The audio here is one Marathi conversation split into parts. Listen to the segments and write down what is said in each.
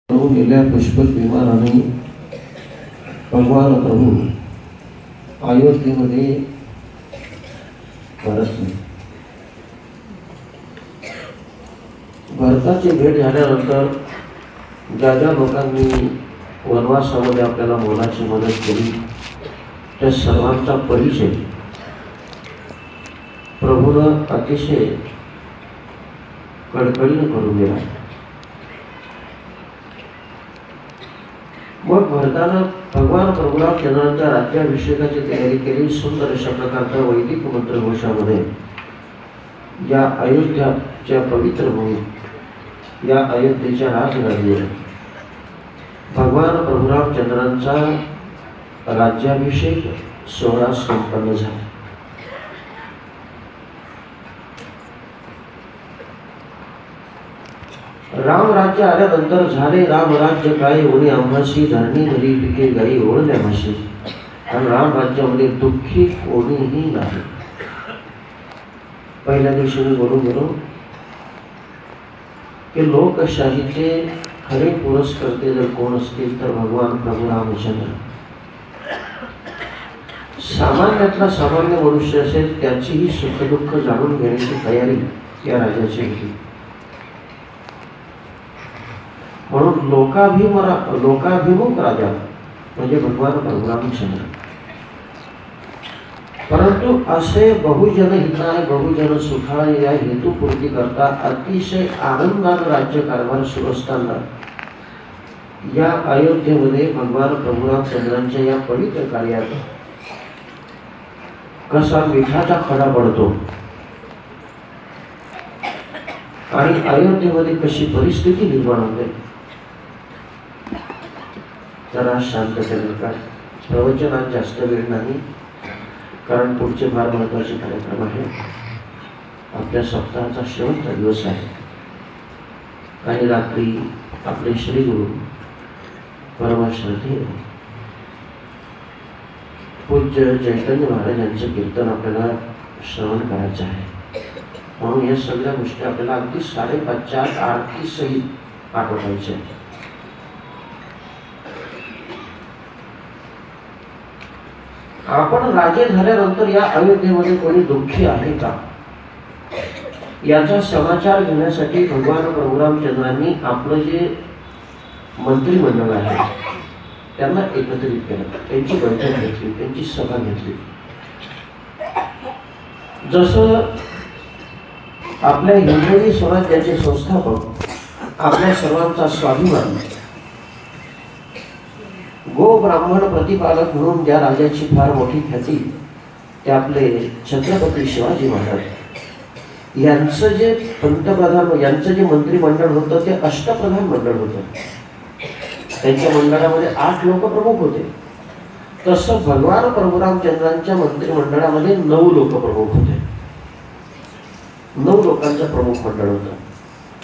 गेल्या पुष्पक विमानाने भगवान प्रभू अयोध्येमध्ये परतले. भरताची भेट झाल्यानंतर ज्या ज्या लोकांनी वनवासामध्ये आपल्याला मोलाची मदत केली त्या सर्वांचा परिचय प्रभूनं अतिशय कळकळीनं करून दिला. मग भरतानं भगवान प्रभुरामचंद्रांच्या राज्याभिषेकाची तयारी केली. सुंदर अशा प्रकारच्या वैदिक मंत्रघोषामध्ये या अयोध्याच्या पवित्र भूमी, या अयोध्येच्या राजधानीवर भगवान प्रभुरामचंद्रांचा राज्याभिषेक सोहळा संपन्न झाला. राम राज्य आल्यानंतर झाले रामराज्य काय ओढे आम्हाशी, धरणी नदी पिके गाई ओढल्या म्हशी. आणि राम राज्यामध्ये दुःखी कोणीही नाही. पहिल्या दिवशी मी बोलून गेलो की लोकशाहीचे खरे पुरस्कर्ते जर कोण असतील तर भगवान प्रभू रामचंद्र. सामान्यातला सामान्य मनुष्य असेल त्याचीही सुखदुःख जाणून घेण्याची तयारी या राजाची होती. म्हणून लोकाभिमुख राजा म्हणजे भगवान प्रभू रामचंद्र. परंतु असे बहुजन हिताय बहुजन सुखाय या हेतुपूर्ती करता अतिशय आनंदाने राज्यकारभार सुरू असताना या अयोध्येमध्ये भगवान प्रभू रामचंद्रांच्या या पवित्र कार्यात कसा मिठाचा खडा पडतो आणि अयोध्येमध्ये कशी परिस्थिती निर्माण होते. जरा शांततेने काय प्रवचनात जास्त वेळ नाही, कारण पुढचे फार महत्त्वाचे कार्यक्रम आहे. आपल्या सप्ताहाचा शेवटचा दिवस आहे आणि रात्री आपले श्री गुरु परमश्रद्धेय पूज्य चैतन्य महाराजांचं कीर्तन आपल्याला श्रवण करायचं आहे. म्हणून या सगळ्या गोष्टी आपल्याला अगदी 5:30च्या आरती सहित आठवतायच्या. आपण राजे झाल्यानंतर या अयोध्येमध्ये कोणी दुःखी आहे का याचा समाचार घेण्यासाठी भगवान प्रभू रामचंद्रांनी आपलं जे मंत्रिमंडळ आहे त्यांना एकत्रित केलं. त्यांची बैठक घेतली, त्यांची सभा घेतली. जसं आपल्या हिंदवी स्वराज्याचे संस्थापक, आपल्या सर्वांचा स्वाभिमान, गो ब्राह्मण प्रतिपालक म्हणून ज्या राजाची फार मोठी ख्याती ते आपले छत्रपती शिवाजी महाराज यांचं जे पंतप्रधान, यांचं जे मंत्रिमंडळ होतं ते अष्टप्रधान मंडळ होतं. त्यांच्या मंडळामध्ये 8 लोक प्रमुख होते. तसं भगवान प्रभू रामचंद्रांच्या मंत्रिमंडळामध्ये 9 लोक प्रमुख होते. 9 लोकांचं प्रमुख मंडळ होतं.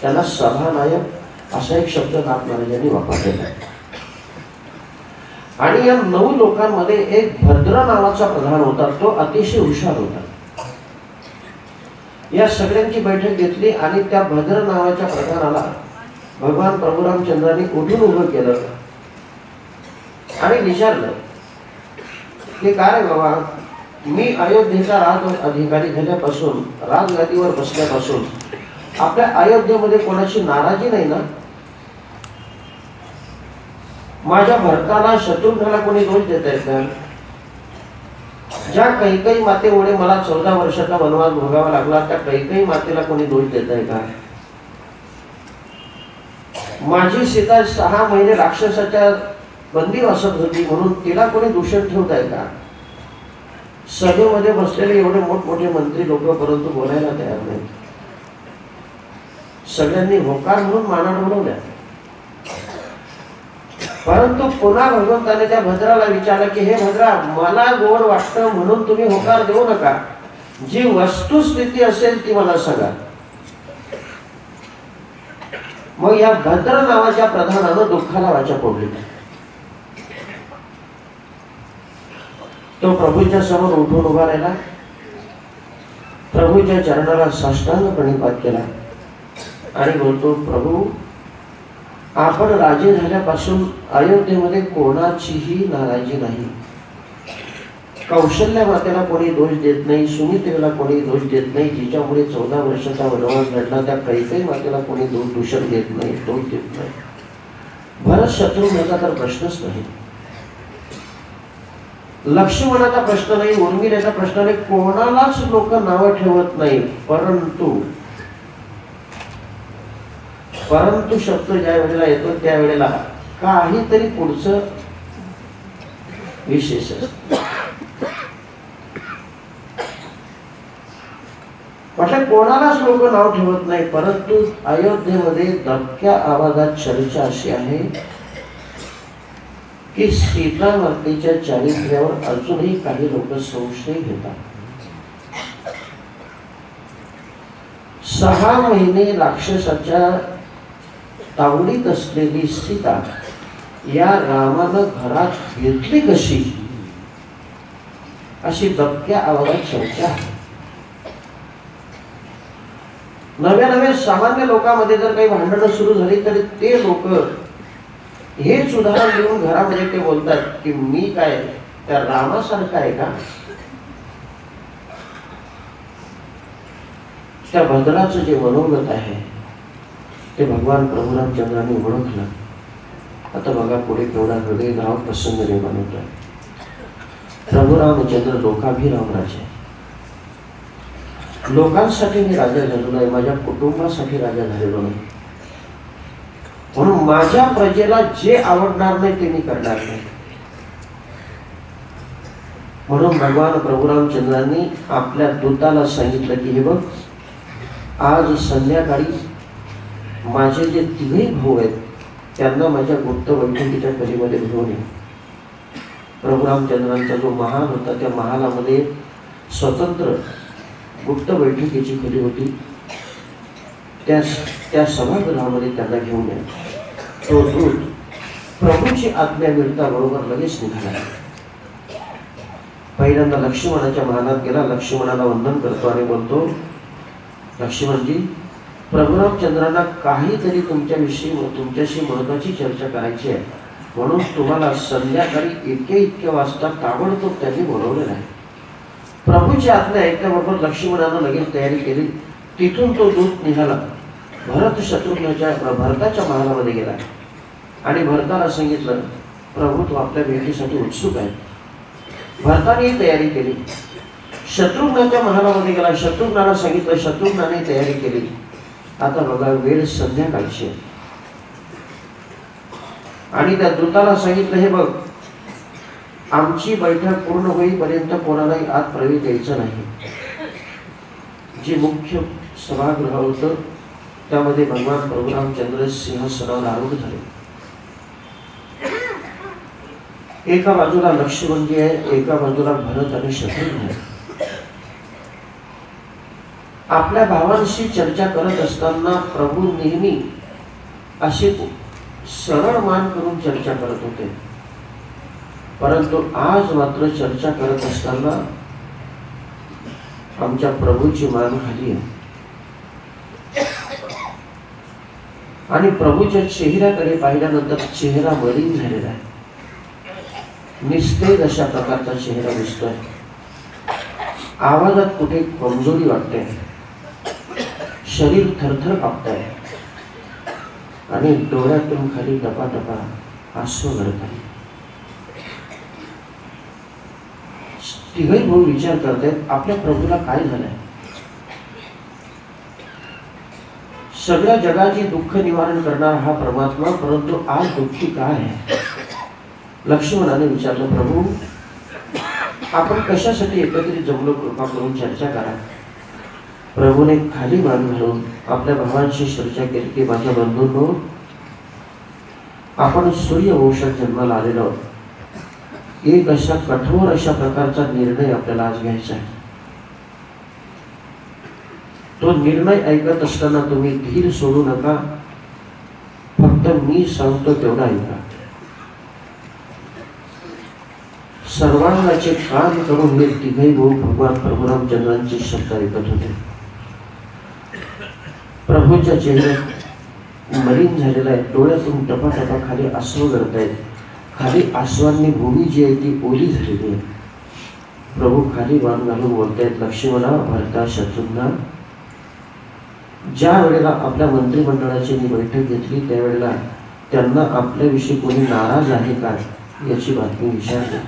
त्याला सभानायक असा एक शब्द नाथ महाराजांनी वापरलेला आहे. आणि या 9 लोकांमध्ये एक भद्र नावाचा प्रधान होता. तो अतिशय हुशार होता. या सगळ्यांची बैठक घेतली आणि त्या भद्र नावाच्या प्रधानाला भगवान प्रभू रामचंद्रांनी उठून उभं केलं आणि विचारलं की काय रे बाबा, मी अयोध्येचा राज अधिकारी झाल्यापासून, राजगादीवर बसल्यापासून आपल्या अयोध्येमध्ये कोणाची नाराजी नाही ना? माझ्या भरताला, शत्रुघ्नाला कोणी दोष देत आहेत का? ज्या कैकेयी मातेमुळे मला 14 वर्षाचा वनवास भोगावा लागला त्या कैकेयी मातेला कोणी दोष देत आहे का? माझी सीता 6 महिने राक्षसाच्या बंदीवासात होती म्हणून तिला कोणी दूषण ठेवत आहे का? सभेमध्ये बसलेले एवढे मोठमोठे मंत्री लोक परंतु बोलायला तयार नाही. सगळ्यांनी होकार म्हणून माना डोलवल्या. परंतु पुन्हा भगवंताने त्या भद्राला विचारलं की हे भद्रा, मला गोड वाटतं म्हणून तुम्ही होकार देऊ नका. जी वस्तुस्थिती असेल ती मला सांगा. मग या भद्र नावाच्या प्रधानानं दुःखाला वाचा फोडली. तो प्रभूच्या समोर उठून उभा राहिला. प्रभूच्या चरणाला साष्टांग प्रणिपात केला आणि बोलतो, प्रभू आपण राजे झाल्यापासून अयोध्येमध्ये कोणाचीही नाराजी नाही. कौशल्या मातेला कोणी दोष देत नाही, सुमित्रेला कोणी दोष देत नाही, जिच्यामुळे 14 वर्षाचा वनवास घडला त्या कैकेयी मातेला कोणी दूषण देत नाही, दोष देत नाही. भरत शत्रुघ्नाचा तर प्रश्नच नाही, लक्ष्मणाचा प्रश्न नाही, उर्मिलेचा प्रश्न नाही, कोणालाच लोक नावं ठेवत नाही. परंतु शब्द ज्या वेळेला येतो त्यावेळेला काहीतरी पुढचं विशेष असतं. म्हटलं कोणालाच लोक नाव ठेवत नाही. परंतु अयोध्येमध्ये दबक्या आवाजात चर्चा अशी आहे की सीता मातेच्या चारित्र्यावर अजूनही काही लोक संशय घेतात. 6 महिने राक्षसाच्या तावडीत असलेली सीता या रामानं घरात घेतली कशी, अशी दबक्या आवाजात चर्चा आहे. नव्या सामान्य लोकांमध्ये जर काही भांडणं सुरू झाली तरी ते लोक हेच उदाहरण देऊन घरामध्ये ते बोलतात की मी काय त्या रामासारखा आहे का. त्या भद्राचं जे मनोगत आहे ते भगवान प्रभू रामचंद्रांनी ओळखलं. आता बघा पुढे केवढा हृदयद्रावक प्रसंग निर्माण होतोय. प्रभू रामचंद्र लोकाभिराम राजा, लोकांसाठी मी राजा झालेलो नाही, माझ्या कुटुंबासाठी राजा झालेलो नाही. म्हणून माझ्या प्रजेला जे आवडणार नाही ते मी करणार नाही. म्हणून भगवान प्रभू रामचंद्रांनी आपल्या दूताला सांगितलं की हे बघ, आज संध्याकाळी माझे जे 3 भाऊ आहेत त्यांना माझ्या गुप्त बैठकीच्या खोलीमध्ये घेऊन ये. प्रभू रामचंद्रांचा जो महाल होता त्या महालामध्ये स्वतंत्र गुप्त बैठकीची खोली होती. त्या सभागृहामध्ये त्यांना घेऊन या. तो दूत प्रभूची आज्ञा मिळता बरोबर लगेच निघाला. पहिल्यांदा लक्ष्मणाच्या महालात गेला, लक्ष्मणाला वंदन करतो आणि बोलतो, लक्ष्मणजी, प्रभू रामचंद्रांना काहीतरी तुमच्याशी महत्वाची चर्चा करायची आहे, म्हणून तुम्हाला संध्याकाळी इतक्या वाजता ताबडतोब त्यांनी बोलवलेलं आहे. प्रभूची आज्ञा ऐकल्याबरोबर लक्ष्मणानं लगेच तयारी केली. तिथून तो दूत निघाला, भरताच्या महालामध्ये गेला आणि भरताला सांगितलं, प्रभू तो आपल्या भेटीसाठी उत्सुक आहे. भरताने तयारी केली. शत्रुघ्नाच्या महालामध्ये गेला, शत्रुघ्नाला सांगितलं, शत्रुघ्नाने तयारी केली. आता बघा वेळ संध्याकाळची आहे आणि त्या दूताला सांगितलं, हे बघ, आमची बैठक पूर्ण होईपर्यंत कोणालाही आत प्रवेश द्यायचा नाही. जे मुख्य सभागृह होतं त्यामध्ये भगवान प्रभू रामचंद्र सिंहासनावर आरूढ झाले. एका बाजूला लक्ष्मणजी आहे, एका बाजूला भरत आणि शत्रुघ्न आहे. आपल्या भावांशी चर्चा करत असताना प्रभू नेहमी असे सरळ मान करून चर्चा करत होते. परंतु आज मात्र चर्चा करत असताना आमच्या प्रभूची मान खाली आहे आणि प्रभूच्या चेहऱ्याकडे पाहिल्यानंतर चेहरा मलिन झालेला आहे. निस्तेज अशा प्रकारचा चेहरा दिसतोय. आवाजात कुठे कमजोरी वाटते, शरीर थरथर कापतंय आणि डोळ्यातून खाली टपाटपा आसू गळत आहे. तिघही भाऊ विचार करतायत, आपल्या प्रभूला काय झालंय. सगळ्या जगाची दुःख निवारण करणारा हा परमात्मा, परंतु आज दुःखी काय आहे. लक्ष्मणाने विचारलं, प्रभू आपण कशासाठी एकत्रित जमलो, कृपा करून चर्चा करा. प्रभूने खाली मान घालून आपल्या भावांशी चर्चा केली की माझ्या बंधूंनो, आपण सूर्यवंशात जन्माला आलेलो आहोत. एक अशा कठोर अशा प्रकारचा निर्णय आपल्याला आज घ्यायचा आहे. तो निर्णय ऐकत असताना तुम्ही धीर सोडू नका, फक्त मी सांगतो तेवढा ऐका. सर्वांगाचे कान करून हे तिघही भाऊ भगवान प्रभू रामचंद्रांचे शब्द ऐकत होते. प्रभूच्या चेहऱ्यात मलिन झालेला आहे, डोळ्यातून टपाटपा खाली अश्रू गळत आहेत, खाली आश्वांनी भूमी जी आहे ती ओली झालेली आहे. प्रभू खाली मान घालून बोलतायत, लक्ष्मणा, भरता, शत्रुघ्ना, ज्या वेळेला आपल्या मंत्रिमंडळाची बैठक घेतली त्यावेळेला त्यांना आपल्याविषयी कोणी नाराज आहे का याची बातमी विचारली.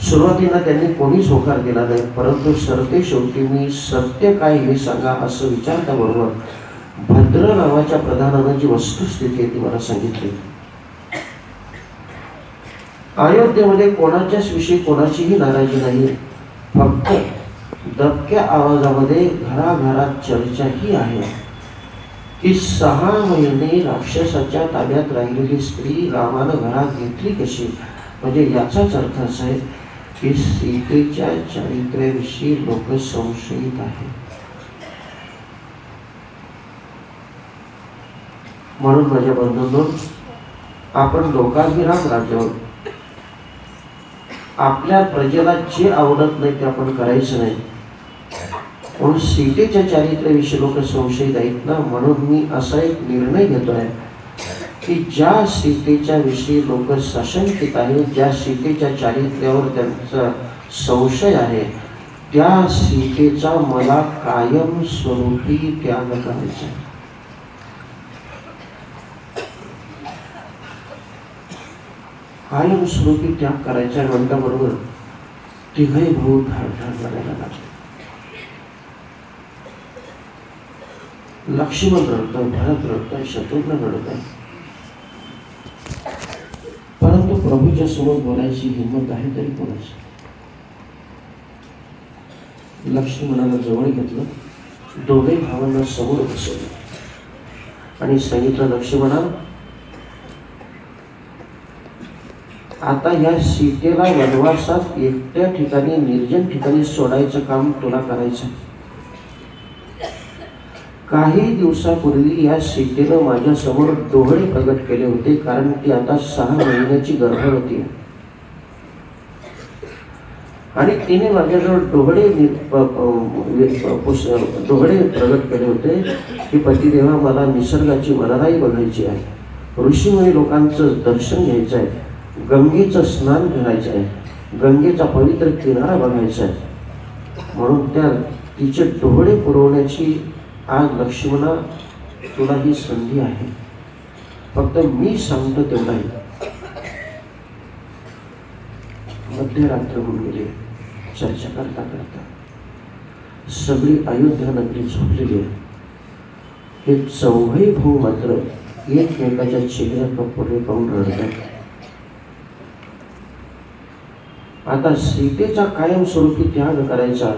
सुरुवातीला त्यांनी कोणीच होकार दिला नाही, परंतु सरते शेवटी मी सत्य काय हे सांगा असं विचारता बरोबर भद्र नावाच्या प्रधानानं जी वस्तुस्थिती आहे ती मला सांगितली. अयोध्येमध्ये कोणाच्याच विषयी कोणाचीही नाराजी नाही, फक्त दबक्या आवाजामध्ये घराघरात चर्चा ही आहे की 6 महिने राक्षसाच्या ताब्यात राहिलेली स्त्री रामानं घरात घेतली कशी. म्हणजे याचाच अर्थ असा आहे की सीतेच्या चारित्र्याविषयी लोक संशयित आहेत. म्हणून माझ्या बंधूंनो, आपण लोकाभिराम राज्यावर आपल्या प्रजेला जे आवडत नाही ते आपण करायचं नाही. म्हणून सीतेच्या चारित्र्याविषयी लोक संशयित आहेत ना, म्हणून मी असा एक निर्णय घेतोय की ज्या सीतेच्या विषयी लोक सशंकित आहेत, ज्या सीतेच्या चारित्र्यावर त्यांचा संशय आहे, त्या सीतेचा मला कायम स्वरूपी त्याग करायचा आहे. कायम स्वरूपी त्याग करायचा म्हणल्याबरोबर तिघही भाऊ ठार करायला लागले. लक्ष्मण रडतोय, भरत रडतोय, शत्रुघ्न रडतोय, परंतु प्रभूच्या समोर बोलायची हिंमत आहे तरी कोणाची. लक्ष्मणाला जवळ घेतलं, दोघे भावांना समोर बसवलं आणि सांगितलं, लक्ष्मणा, आता या सीतेला वनवासात एकट्या ठिकाणी निर्जन ठिकाणी सोडायचं काम तुला करायचं. काही दिवसापूर्वी या सीतेनं माझ्या समोर डोळे प्रगट केले होते, कारण ती आता 6 महिन्याची गर्भवती आहे आणि तिने माझ्याजवळ डोळे प्रगट केले होते की पतिदेवा, मला निसर्गाची वनराई बघायची आहे, ऋषीमुनी लोकांचं दर्शन घ्यायचं आहे, गंगेचं स्नान करायचं आहे, गंगेचा पवित्र किनारा बघायचा आहे. म्हणून त्या तिचे डोळे पुरवण्याची आज लक्ष्मणा तुला ही संधी आहे, फक्त मी सांगतो तेवढा आहे. मध्यरात्र होऊन गेली, चर्चा करता करता सगळी अयोध्या नगरी झोपलेली आहे. हे चौघही भाऊ मात्र एकमेकाच्या चेहऱ्याकडे पाहून रडतात. आता सीतेचा कायमस्वरूपी त्याग करायचा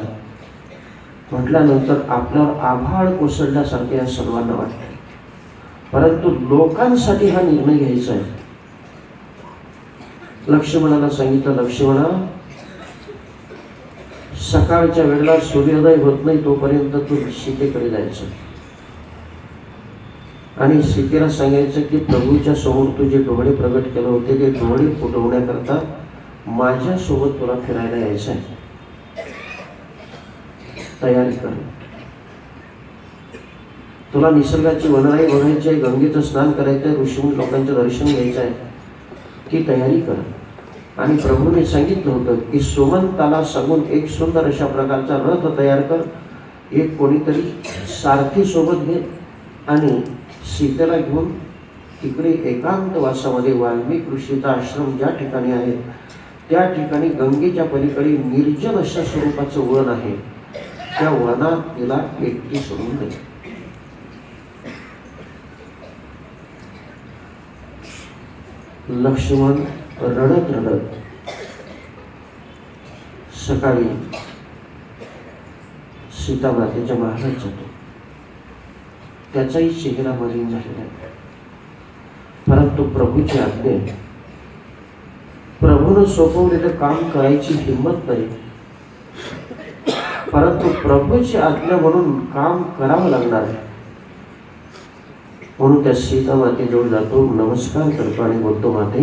म्हटल्यानंतर आपल्यावर आभाळ कोसळल्यासारखे या सर्वांना वाटते, परंतु लोकांसाठी हा निर्णय घ्यायचा आहे. लक्ष्मणाला सांगितलं, लक्ष्मणा, सकाळच्या वेळेला सूर्योदय होत नाही तोपर्यंत तू सीतेकडे जायचं आणि सीतेला सांगायचं की प्रभूच्या समोर तुझे डोळे प्रगट केले होते ते डोळे फुटवण्याकरता माझ्या सोबत तुला फिरायला यायचं आहे, तयारी कर. तुला निसर्गाची वनराई बघायची आहे, गंगेचं स्नान करायचं आहे, ऋषीमुनी लोकांचं दर्शन घ्यायचं आहे, ती तयारी कर. आणि प्रभूने सांगितलं होतं की सुमंताला सांगून एक सुंदर अशा प्रकारचा रथ तयार कर, एक कोणीतरी सारथी सोबत घे आणि सीतेला घेऊन तिकडे एकांत वासामध्ये वाल्मिक ऋषीचा आश्रम ज्या ठिकाणी आहे त्या ठिकाणी गंगेच्या पलीकडे निर्जन अशा स्वरूपाचं वन आहे, त्या वनात तिला एकटी सोडून दे. लक्ष्मण रडत रडत सकाळी सीता मातेच्या महालात जातो. त्याचाही चेहरा मलिन झालेला आहे, परंतु प्रभूची आज्ञा, प्रभूनं सोपवलेलं काम करायची हिंमत नाही, परंतु प्रभूची आज्ञा म्हणून काम करावं लागणार आहे. म्हणून त्या सीता मातेजवळ जातो, नमस्कार करतो आणि बोलतो, माते,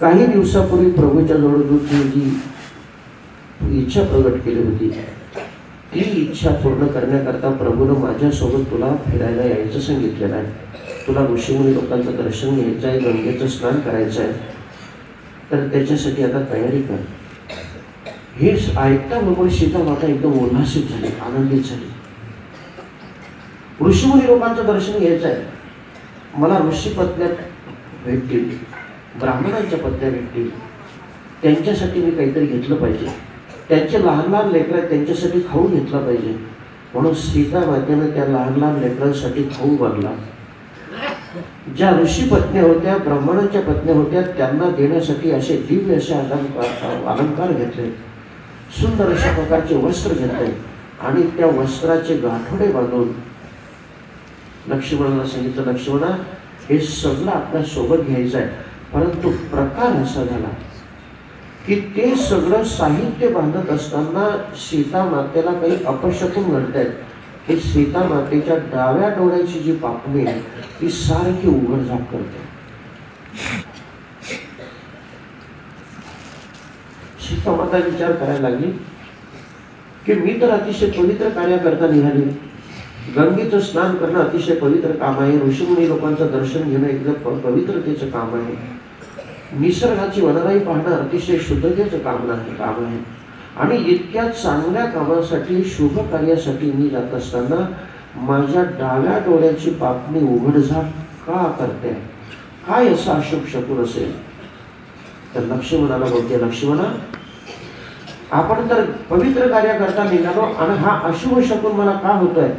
काही दिवसापूर्वी प्रभूच्या जवळ जी इच्छा प्रगट केली होती ती इच्छा पूर्ण करण्याकरता प्रभूनं माझ्यासोबत तुला फिरायला यायचं सांगितलेलं आहे, तुला ऋषीमुनी लोकांचं दर्शन घ्यायचं आहे, गंगेचं स्नान करायचं आहे, तर त्याच्यासाठी आता तयारी कर. हे ऐकता बरोबर सीता माता एकदम उल्हासित झाली, आनंदित झाली. ऋषीमुनी लोकांचं दर्शन घ्यायचं आहे, मला ऋषी पत्न्या भेटतील, ब्राह्मणांच्या पत्न्या भेटतील, त्यांच्यासाठी मी काहीतरी घेतलं पाहिजे, त्यांचे लहान लहान लेकरं आहेत त्यांच्यासाठी खाऊ घेतला पाहिजे. म्हणून सीता मातेनं त्या लहान लहान लेकरांसाठी खाऊ बांधला. ज्या ऋषी पत्न्या होत्या, ब्राह्मणांच्या पत्न्या होत्या, त्यांना देण्यासाठी असे दिव्य असे अलंकार घेतले, सुंदर अशा प्रकारचे वस्त्र घेतले आणि त्या वस्त्राचे गाठोडे बांधून लक्ष्मणाला सांगितलं, लक्ष्मणा हे सगळं आपल्या सोबत घ्यायचं आहे. परंतु प्रकार असा झाला की ते सगळं साहित्य बांधत असताना सीता मातेला काही अपशकुन घडतायत. हे सीता मातेच्या डाव्या डोळ्याची जी पापणी आहे ती सारखी उघडझाप करते. सीता माता विचार करायला लागली की मी तर अतिशय पवित्र कार्याकरता निघाली, गंगेचं स्नान करणं अतिशय पवित्र काम आहे, ऋषीमुनी लोकांचं दर्शन घेणं एकदम पवित्रतेचं काम आहे, निसर्गाची वनराई पाहणं अतिशय शुद्धतेचं काम आहे आणि इतक्या चांगल्या कामासाठी, शुभ कार्यासाठी मी जात असताना माझ्या डाव्या डोळ्याची पापणी उघडझाप का करते, काय असं अशुभ शकून असेल. तर लक्ष्मणाला बोलते, लक्ष्मणा आपण तर पवित्र कार्याकरता निघालो आणि हा अशुभ शकून मला का होतोय,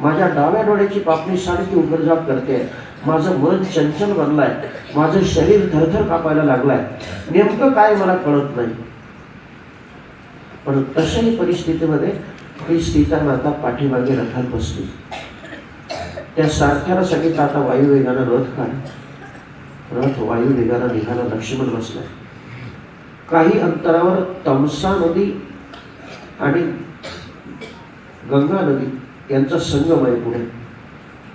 माझ्या डाव्या डोळ्याची पापणी सारखी उघडझाप करते, माझं मन चंचल बनलाय, माझं शरीर थरथर कापायला लागलाय, नेमकं काय मला कळत नाही. पण तशाही परिस्थितीमध्ये ही सीता माता पाठीमागे रथात बसली. त्या सारख्याला सांगितलं, आता वायुवेगानं रथ काढ. रथ वायुवेगानं निघाला, लक्ष्मण बसलाय. काही अंतरावर तमसा नदी आणि गंगा नदी यांचा संगम आहे पुढे,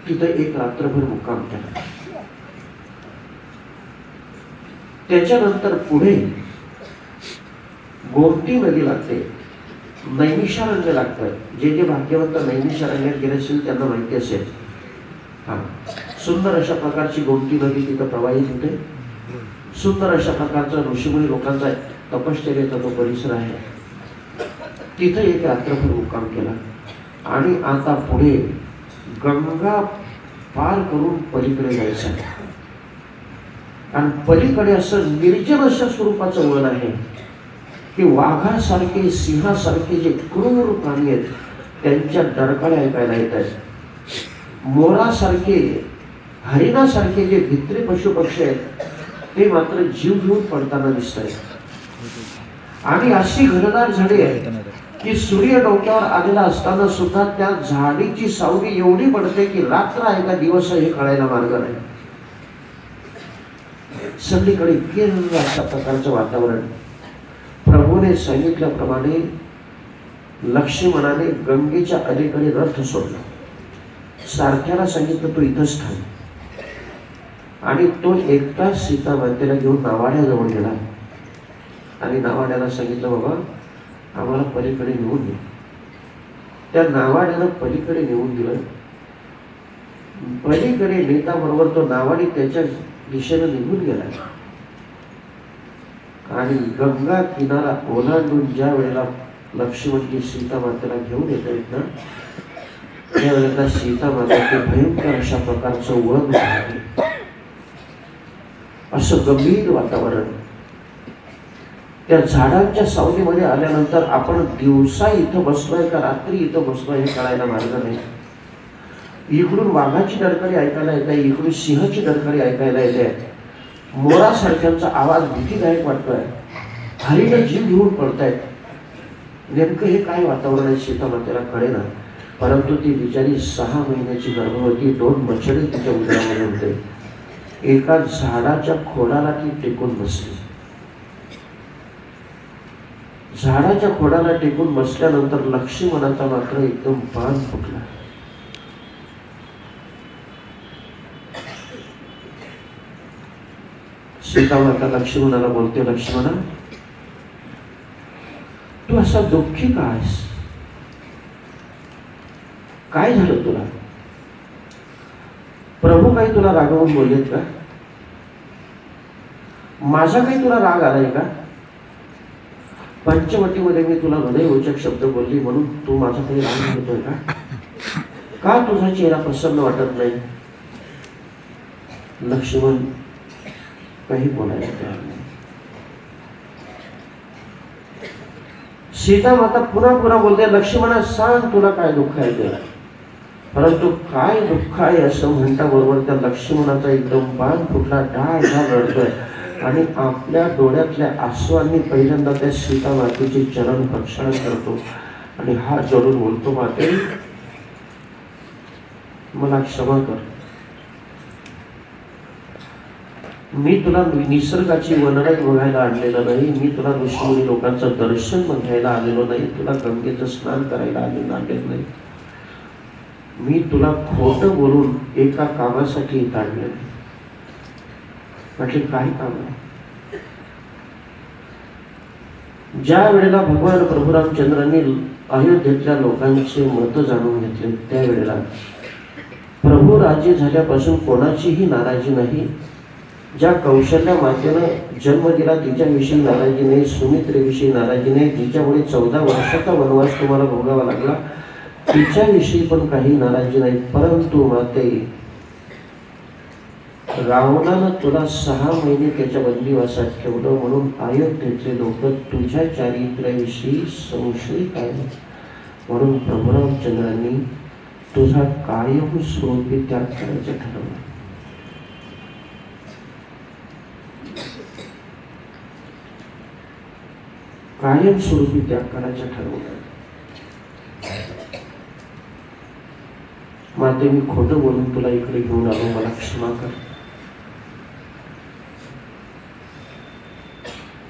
तिथे एक रात्रभर मुक्काम केला. त्याच्यानंतर पुढे गोमती नदी लागते, नैमिषारण्य लागतं. जे जे भाग्यवंत नैमिषारण्यात गेले असतील त्यांना माहिती असेल. सुंदर अशा प्रकारची गोमती नदी तिथं प्रवाहित होते. सुंदर अशा प्रकारचा ऋषीमुनी लोकांचा तपश्चर्याचा तो परिसर आहे. तिथे एक रात्रभर मुक्काम केला आणि आता पुढे गंगा पार करून पलीकडे जायचं आहे. आणि पलीकडे असं निर्जन अशा स्वरूपाचं वन आहे की वाघासारखे, सिंहासारखे जे क्रूर प्राणी आहेत त्यांच्या डरकाळ्या ऐकायला येत आहेत. मोरासारखे, हरिणासारखे जे भित्री पशुपक्षी आहेत ते मात्र जीव घेऊन पडताना दिसत आहेत. आणि अशी घनदाट झाडे आहेत की सूर्य डोक्यावर आलेला असताना सुद्धा त्या झाडीची सावली एवढी पडते की रात्र आहे का दिवस आहे हे कळायला मार्ग नाही. सगळीकडे गिर्र अशा प्रकारचं वातावरण. प्रभूने सांगितल्याप्रमाणे लक्ष्मणाने गंगेच्या अलीकडे रथ सोडला. सारख्याला सांगितलं तू इथंच थांब आणि तो एकटा सीता मातेला घेऊन नावाड्याजवळ गेला आणि नावाड्याला सांगितलं, बाबा आम्हाला पलीकडे नेऊन दे. त्या नावाड्यानं पलीकडे नेऊन दिलं. पलीकडे नेताबरोबर तो नावाडी त्याच्या दिशेनं निघून गेला आणि गंगा किनारा ओलांडून ज्या वेळेला लक्ष्मणजी सीता मातेला घेऊन येत आहेत ना त्यावेळेला सीता मातेचे भयंकर अशा प्रकारचं वळण आहे. असं गंभीर वातावरण. त्या झाडांच्या सावलीमध्ये आल्यानंतर आपण दिवसा इथं बसलोय का रात्री इथं बसलोय हे कळायला मार्ग नाही. इकडून वाघाची डरकाळी ऐकायला येते, इकडून सिंहाची डरकाळी ऐकायला येते, मोरासारख्यांचा आवाज भीतीदायक वाटतोय, हरिण जीव घेऊन पडतायत. नेमकं हे काय वातावरण आहे सीता मातेला कळेना. परंतु ती बिचारी 6 महिन्याची गर्भवती, 2 बछडे तिच्या उदरामध्ये होते. एका झाडाच्या खोडाला ती टेकून बसली. झाडाच्या खोडाला टेकून बसल्यानंतर लक्ष्मणाचा मात्र एकदम बाण फुटला. सीता माता लक्ष्मणाला बोलते, लक्ष्मणा तू असा दुःखी का आहेस? काय झालं तुला? प्रभू काही तुला रागावून बोललेत का? माझा काही तुला राग आलाय का? पंचवटीमध्ये मी तुला हृदयवचक शब्द बोलली म्हणून तू माझा काही राग घेतोय का? का तुझा चेहरा प्रसन्न वाटत नाही? लक्ष्मण काही बोलायला तयार नाही. सीता माता पुन्हा पुन्हा बोलते, लक्ष्मणा सांग तुला काय दुःख आहे ते. परंतु काय दुःख आहे असं म्हणता बरोबर त्या लक्ष्मणाचा एकदम बाण फुटला, डाळ रडतोय आणि आपल्या डोळ्यातल्या आसवांनी पहिल्यांदा त्या सीता मातेचे चरण प्रक्षालन करतो आणि हात जोडून बोलतो, माते मला क्षमा कर. मी तुला निसर्गाची वनराई बघायला आणलेलं नाही, मी तुला ऋषीमुनी लोकांचं दर्शन घ्यायला आलेलो नाही, तुला गंगेचं स्नान करायला आलेलं नाही. मी तुला खोटं बोलून एका कामासाठी इथं आणलं. म्हटले काय काम आहे? ज्या वेळेला भगवान प्रभू रामचंद्रांनी अयोध्येतल्या लोकांचे मत जाणून घेतले त्यावेळेला प्रभू राज्य झाल्यापासून कोणाचीही नाराजी नाही. ज्या कौशल्या मातेनं जन्म दिला तिच्याविषयी नाराजी नाही, सुमित्रेविषयी नाराजी नाही, जिच्यामुळे 14 वर्षाचा वनवास तुम्हाला भोगावा लागला तिच्याविषयी पण काही नाराजी नाही. परंतु माते रावणानं तुला 6 महिने त्याच्या बंदिवासात ठेवलं म्हणून अयोध्येतले लोक तुझ्या चारित्र्याविषयी संशयित आहेत. म्हणून प्रभू रामचंद्रांनी तुझा कायमस्वरूपी त्याग करायचं ठरवलं. कायमस्वरूपी त्याग करायचं ठरवलं. माते मी खोटं बोलून तुला इकडे घेऊन आलो, मला क्षमा कर,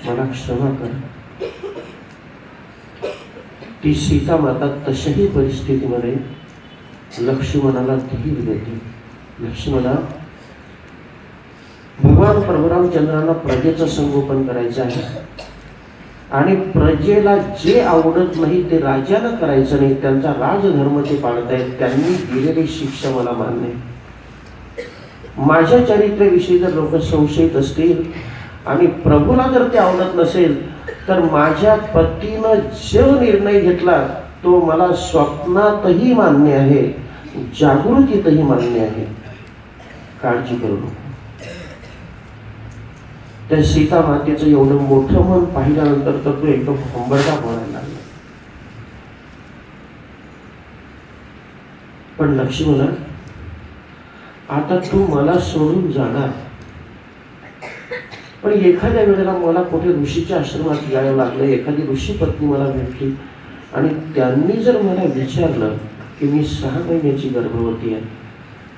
मला क्षमा कर. ती सीता माता तशाही परिस्थितीमध्ये लक्ष्मणाला धीर देते. लक्ष्मणा, भगवान प्रभू रामचंद्रांना प्रजेचं संगोपन करायचं आहे आणि प्रजेला जे आवडत नाही ते राजाला करायचं नाही, त्यांचा राजधर्म ते पाळतायत, त्यांनी दिलेली शिक्षा मला मान्य आहे. माझ्या चारित्र्याविषयी जर लोक संशयित असतील आणि प्रभूला जर ते आवडत नसेल तर माझ्या पतीनं जो निर्णय घेतला तो मला स्वप्नातही मान्य आहे, जागृतीतही मान्य आहे. काळजी करू नको. त्या सीता मातेचं एवढं मोठं मन पाहिल्यानंतर तर तो एकदम हंबरडा बोलायला लागला. पण लक्ष्मणा, आता तू मला सोडून जाणार, पण एखाद्या वेळेला मला कुठे ऋषीच्या आश्रमात यायला लागलं, एखादी ऋषी पत्नी मला भेटली आणि त्यांनी जर मला विचारलं की मी 6 महिन्याची गर्भवती आहे,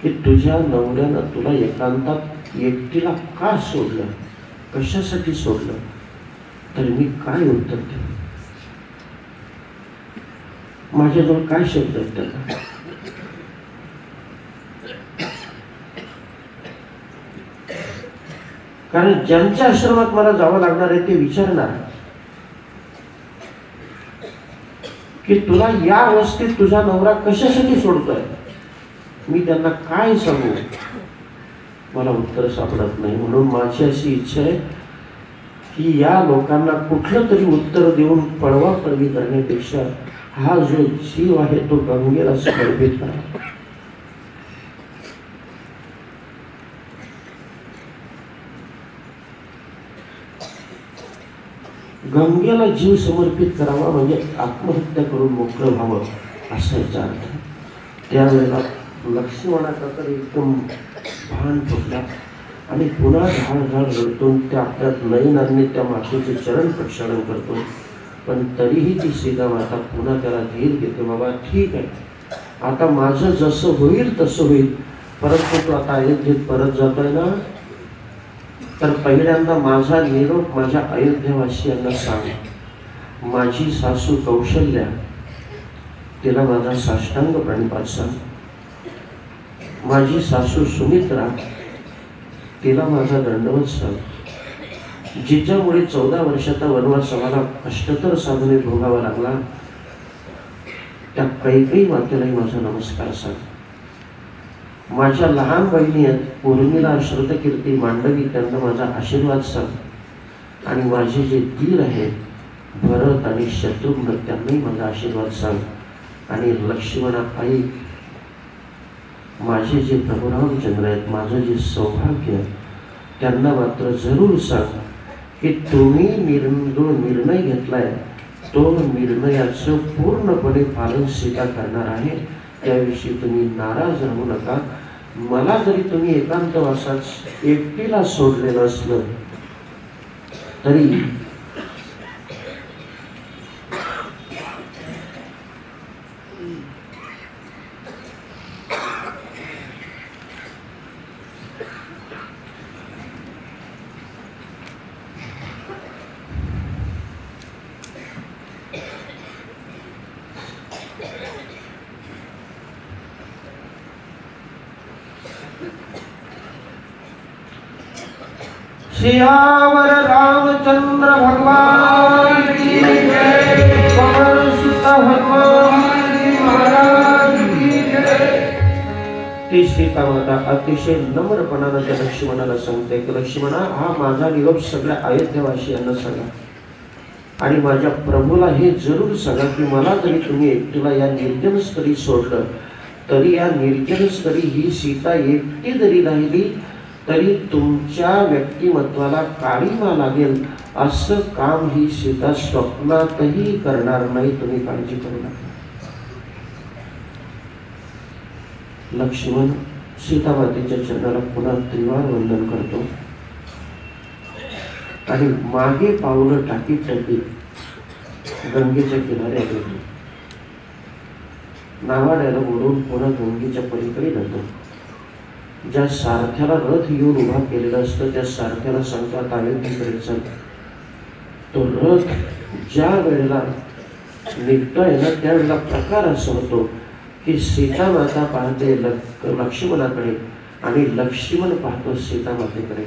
की तुझ्या नवऱ्यानं तुला एकांतात एकटीला का सोडलं, कशासाठी सोडलं, तर मी काय उत्तर देऊ? माझ्याजवळ काय शब्द आहेत त्याला? कारण ज्यांच्या आश्रमात मला जावं लागणार आहे ते विचारणार की तुला या अवस्थेत तुझा नवरा कशासाठी सोडतोय. मी त्यांना काय सांगू? मला उत्तर सापडत नाही. म्हणून माझी अशी इच्छा आहे की या लोकांना कुठलं तरी उत्तर देऊन पळवापळवी करण्यापेक्षा हा जो जीव आहे तो गंगेला समर्पित करा. गंगेला जीव समर्पित करावा म्हणजे आत्महत्या करून मोकळं व्हावं असा याचा अर्थ. त्यावेळेला लक्ष्मणाचा तर एकदम भान फुटला आणि पुन्हा झाड रडतो. त्या आपल्या नयनांनी त्या मातेचे चरण प्रक्षालन करतो. पण तरीही ती सीता माता पुन्हा त्याला धीर देते, बाबा ठीक आहे, आता माझं जसं होईल तसं होईल, परंतु तो आता अयोध्येत परत जातोय ना, तर पहिल्यांदा माझा निरोप माझ्या अयोध्यावासियांना सांग. माझी सासू कौशल्या तिला माझा साष्टांग प्रणिपात सांग. माझी सासू सुमित्रा तिला माझा दंडवत सांग. जिच्यामुळे 14 वर्षाचा वनवास मला कष्टतर साधने भोगावा लागला त्या कैकेयी मातेलाही माझा नमस्कार सांग। माझ्या लहान बहिणी आहेत उर्मिला, श्रुतकीर्ती, मांडवी, त्यांना माझा आशीर्वाद सांग। आणि माझे जे दीर आहेत भरत आणि शत्रुघ्न, त्यांनाही माझा आशीर्वाद सांग। आणि लक्ष्मणा आई, माझे जे प्रभू रामचंद्र आहेत, माझं जे सौभाग्य, त्यांना मात्र जरूर सांग की तुम्ही जो निर्णय घेतलाय तो निर्णयाचं पूर्णपणे पालन सीता करणार आहे, त्याविषयी तुम्ही नाराज राहू नका। मला जरी तुम्ही एकांतवासात एकटीला सोडलेलं असलं तरी सियावर रामचंद्र भगवान की जय, पवन सुत हनुमान महाराज की जय। ती सीता माता अतिशय नम्रपणाने त्या लक्ष्मणाला सांगते की लक्ष्मणा, हा माझा निरोप सगळ्या अयोध्यावासियांना सांगा आणि माझ्या प्रभूला हे जरूर सांगा की मला जरी तुम्ही एकटीला या निर्जन स्थळी सोडलं तरी या निर्जन स्थळी ही सीता एकटी जरी राहिली तरी तुमच्या व्यक्तिमत्वाला काळीमा लागेल असं काम ही सीता स्वप्नातही करणार नाही, तुम्ही काळजी करू नका। लक्ष्मण सीतामातेच्या चरणाला पुन्हा त्रिवार वंदन करतो आणि मागे पावलं टाकीत टाकीत गंगेच्या किनाऱ्यात येतो। नावाड्याला ओढून पुन्हा गंगेच्या पलीकडे जातो। ज्या सारथ्याला रथ येऊन उभा केलेला असतो त्या सारथ्याला सांगतात अयोध्येकडे चल। तो रथ ज्या वेळेला निघतोय ना त्यावेळेला प्रकार असा होतो की सीता माता पाहते लक्ष्मणाकडे आणि लक्ष्मण पाहतो सीता मातेकडे।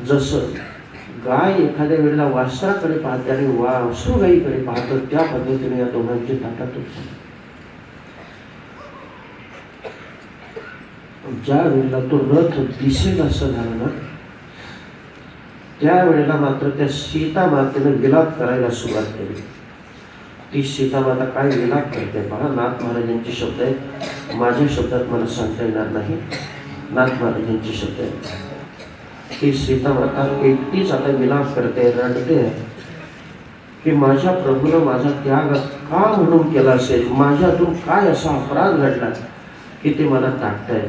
जसं गाय एखाद्या वेळेला वासराकडे पाहते आणि वासरू गाईकडे पाहतो त्या पद्धतीने या दोघांची ताटात होती। ज्या वेळेला तो रथ दिसेल असं झालं ना त्यावेळेला मात्र त्या सीता मातेने विलाप करायला सुरुवात केली। ती सीता माता काय विलाप करते पहा। नाथ महाराजांचे शब्द आहेत, माझ्या शब्दात मला सांगता येणार नाही, नाथ महाराजांचे शब्द आहेत। ती सीता माता एकटीच आता विलाप करते, रडते की माझ्या प्रभूने माझा त्याग का म्हणून केला असेल, माझ्यातून काय असा अपराध घडला की ते मला टाकताय।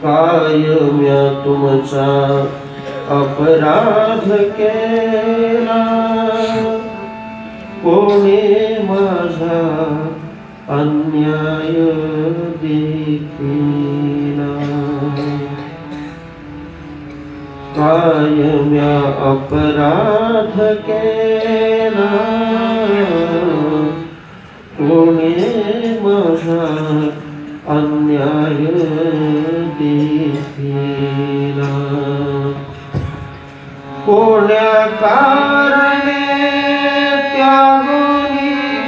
काय म्या तुमचा अपराध केला, कोणी माझा अन्याय देखिला। काय म्या अपराध केला, कोणी माझा अन्याय देखिला। कोण्या कारणे त्यागून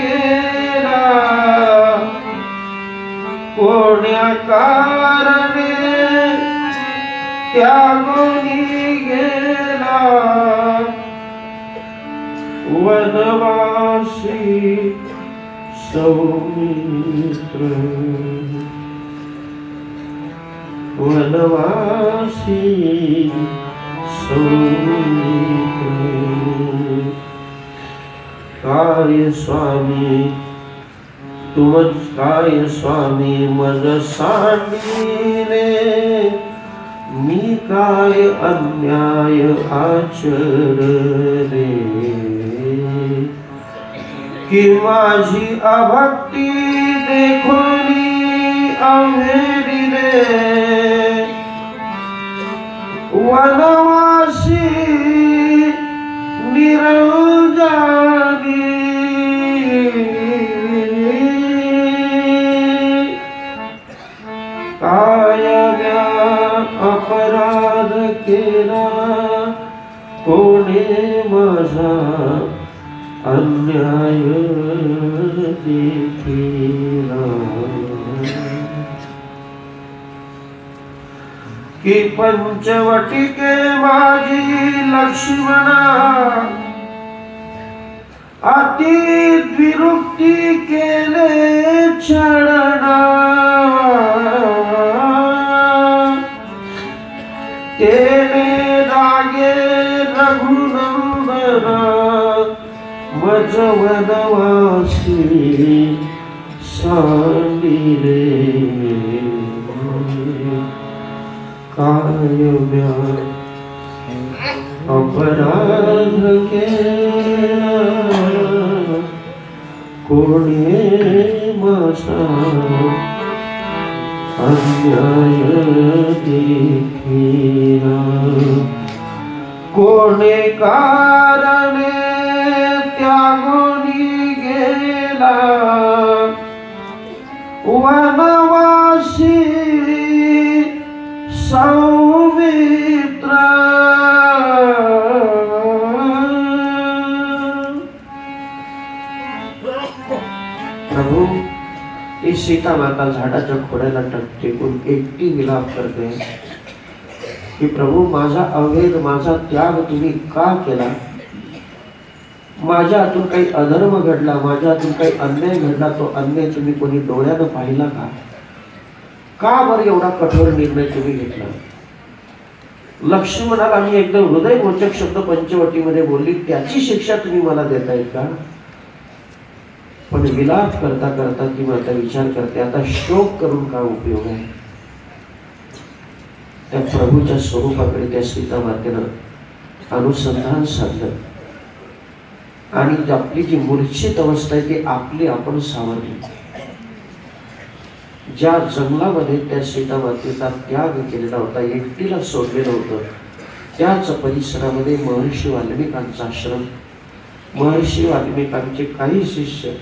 गेला, कोण्या कारणे त्यागून गेला। वनवासी सौमित्र, वनवासी सौमित्र। काय स्वामी तुमच काय स्वामी मज सांडिले, मी काय अन्याय आचरले। की माझी अभक्ती देखोनी आम्हेरी रे, वनवासी निरंजनी। काय व्या अन्याय देखिला की पंचवटिके माझी लक्ष्मणा अति द्विरुक्ती केले छळणा तेने रागे रघुनंदना मज वनवासी सांडिले कायम्या अपराध केला कोणी माझा अन्याय देखिला कोणी कारणे त्यागोनी गेला वनवासी सौमित्र प्रभु ही सीता माता झाडाच्या खोड्याला टेकून एकटी विलाप करते की प्रभू माझा अवैध माझा त्याग तुम्ही का केला माझ्या हातून काही अधर्म घडला माझ्या हातून काही अन्याय घडला तो अन्याय तुम्ही कोणी डोळ्यानं पाहिला का बरं एवढा कठोर निर्णय तुम्ही घेतला लक्ष्मणाला मी एकदम हृदयरोचक शब्द पंचवटीमध्ये बोलली त्याची शिक्षा तुम्ही मला देतायत का पण विलाप करता करता ती माता विचार करते आता शोक करून काय उपयोग आहे त्या प्रभूच्या स्वरूपाकडे त्या सीता मातेनं अनुसंधान साधलं आणि आपली जी मूर्छित अवस्था आहे ती आपली आपण सावरली ज्या जंगलामध्ये त्या सीता मातेचा त्याग केलेला होता एकटीला सोडलेलं होतं त्याच परिसरामध्ये महर्षी वाल्मिकांचा आश्रम महर्षी वाल्मिकांचे काही शिष्य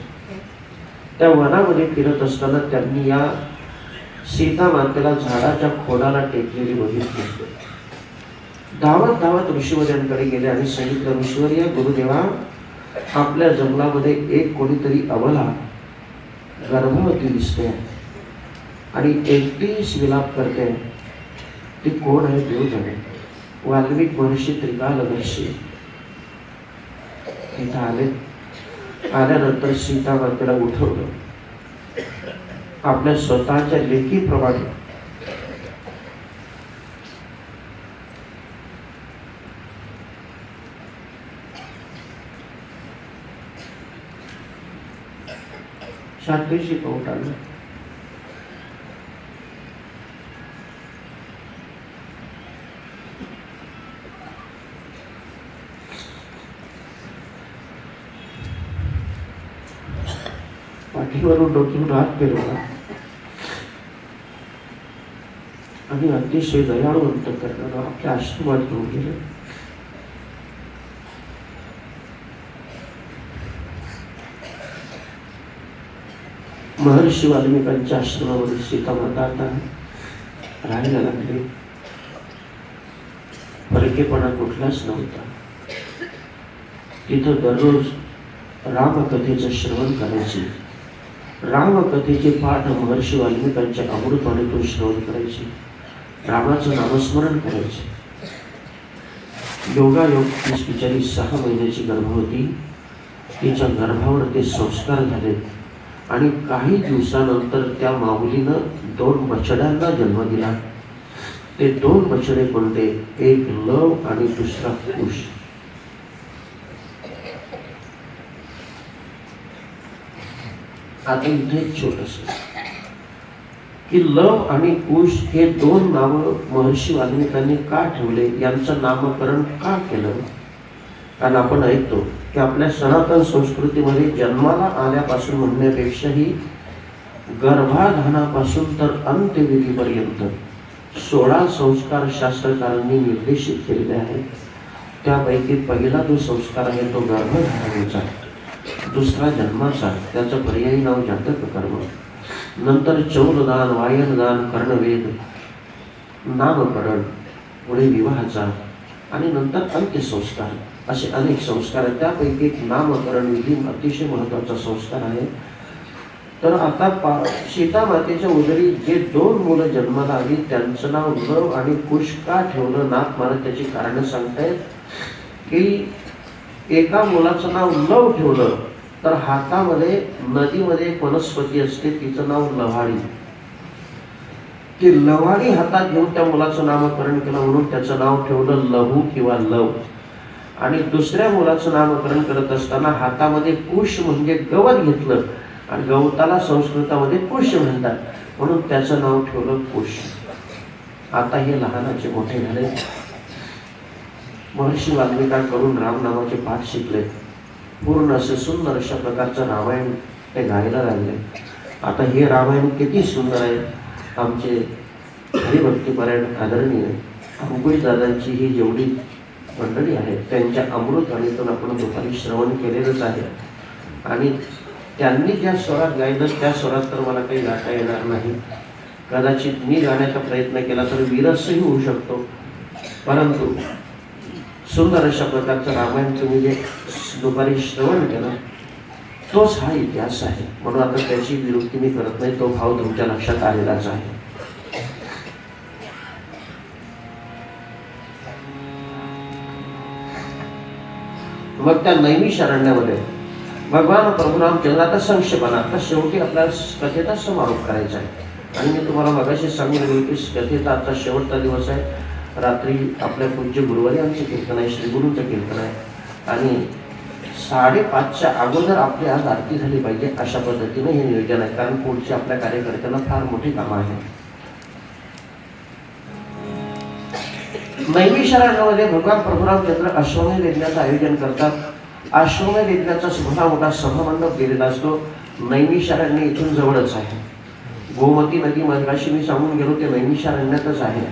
त्या वनामध्ये फिरत असताना त्यांनी या सीता मातेला झाडाच्या खोडाला टेकलेली बघितली धावत धावत ऋषीवर्यांकडे गेले आणि सांगितलं ऋषीवर्य गुरुदेवा आपल्या जंगलामध्ये एक कोणीतरी अबला गर्भवती दिसते आणि एकटीच विलाप करते ती कोण आहे देव जाणे वाल्मिक महर्षी त्रिकालदर्शी इथं आले आल्यानंतर सीता मातेला उठवलं आपल्या स्वतःच्या लेखीप्रमाणे शांतीशी पाऊट आलं पाठीवरून डोक्यावरून हात फिरवला आणि अतिशय दयाळवंत करणारा आपल्या आश्रमात घेऊन गेले महर्षी वाल्मिकांच्या आश्रमामध्ये सीता माता आता राहायला लागली फरकेपणा कुठलाच नव्हता तिथं दररोज रामकथेचं श्रवण करायचे रामकथेचे पाठ महर्षी वाल्मिकांच्या अमृतवाणीतून श्रवण करायचे रामाचं नामस्मरण करायचे योगायोग तीच बिचारी 6 महिन्याची गर्भवती तिच्या गर्भावर ते संस्कार झाले आणि काही दिवसानंतर त्या माऊलीनं 2 बछड्यांना जन्म दिला ते 2 बछडे कोणते एक लव आणि दुसरा कुश आता इथे एक छोटस की लव आणि कुश हे 2 नावं महर्षी वाल्मिकांनी का ठेवले यांचं नामकरण का केलं कारण आपण ऐकतो की आपल्या सनातन संस्कृतीमध्ये जन्माला आल्यापासून म्हणण्यापेक्षाही गर्भाधानापासून तर अंत्यविधीपर्यंत 16 संस्कार शास्त्रकारांनी निर्देशित केलेले आहेत त्यापैकी पहिला जो संस्कार आहे तो गर्भधारणेचा दुसरा जन्माचा त्याचं पर्यायी नाव जातक कर्म नंतर चौलदान वायनदान कर्णवेद नामकरण पुढे विवाहाचा आणि नंतर अंत्यसंस्कार असे अनेक संस्कार आहेत. त्यापैकी एक नामकरण विधी अतिशय महत्त्वाचा संस्कार आहे. तर आता सीता मातेच्या उदरी जे 2 मुलं जन्माला आली त्यांचं नाव लव आणि कुश का ठेवलं, नाथ महाराज त्याची कारणं सांगतायत की एका मुलाचं नाव लव ठेवलं तर हातामध्ये नदीमध्ये एक वनस्पती असते तिचं नाव लव्हाळी. ती लव्हाळी हातात घेऊन त्या मुलाचं नामकरण केलं म्हणून त्याचं नाव ठेवलं लहू किंवा लव. आणि दुसऱ्या मुलाचं नामकरण करत असताना हातामध्ये कुश म्हणजे गवत घेतलं आणि गवताला संस्कृतामध्ये कुश म्हणतात म्हणून त्याचं नाव ठेवलं कुश. आता हे लहानाचे मोठे झाले, महर्षी वाल्मिकांकडून रामनामाचे पाठ शिकले, पूर्ण असे सुंदर अशा प्रकारचं रामायण ते गायला लागले. आता हे रामायण किती सुंदर आहे. आमचे हरिभक्तीपरायण आदरणीय अंकुश दादांची ही जेवढी मंडळी आहे त्यांच्या अमृतवाणीतून आपण दुपारी श्रवण केलेलंच आहे. आणि त्यांनी ज्या स्वरात गायलं त्या स्वरात तर मला काही गाता येणार नाही. कदाचित मी गाण्याचा प्रयत्न केला तर विरसही होऊ शकतो, परंतु सुंदर अशा प्रकारचं रामायण तुम्ही जे दुपारी श्रवण केलं तोच हा इतिहास आहे. म्हणून आता त्याची विरुक्ती मी करत नाही, तो भाव तुमच्या लक्षात आलेलाच आहे. मग त्या नैमिषारण्यामध्ये भगवान प्रभू रामचंद्र, आता संक्षेपणा, आता शेवटी आपल्याला कथेचा समारोप करायचा आहे. आणि मी तुम्हाला मगाशी सांगून गेलो की कथेचा आजचा शेवटचा दिवस आहे. रात्री आपल्या पूज्य गुरुवारी आमचे कीर्तन आहे, श्री गुरूंचं कीर्तन आहे आणि 5:30च्या अगोदर आपली आज आरती झाली पाहिजे अशा पद्धतीने हे नियोजन आहे. कारण पुढच्या आपल्या कार्यकर्त्यांना फार मोठी कामं आहेत. नैमिषारण्यामध्ये भगवान प्रभू रामचंद्र अश्वमेध यज्ञाचं आयोजन करतात. अश्वमेध यज्ञाचा मोठा मोठा सभामंडप दिलेला असतो. नैमिषारण्य इथून जवळच आहे. गोमती नदी मगाशी मी सांगून गेलो ते नैमिषारण्यातच आहे.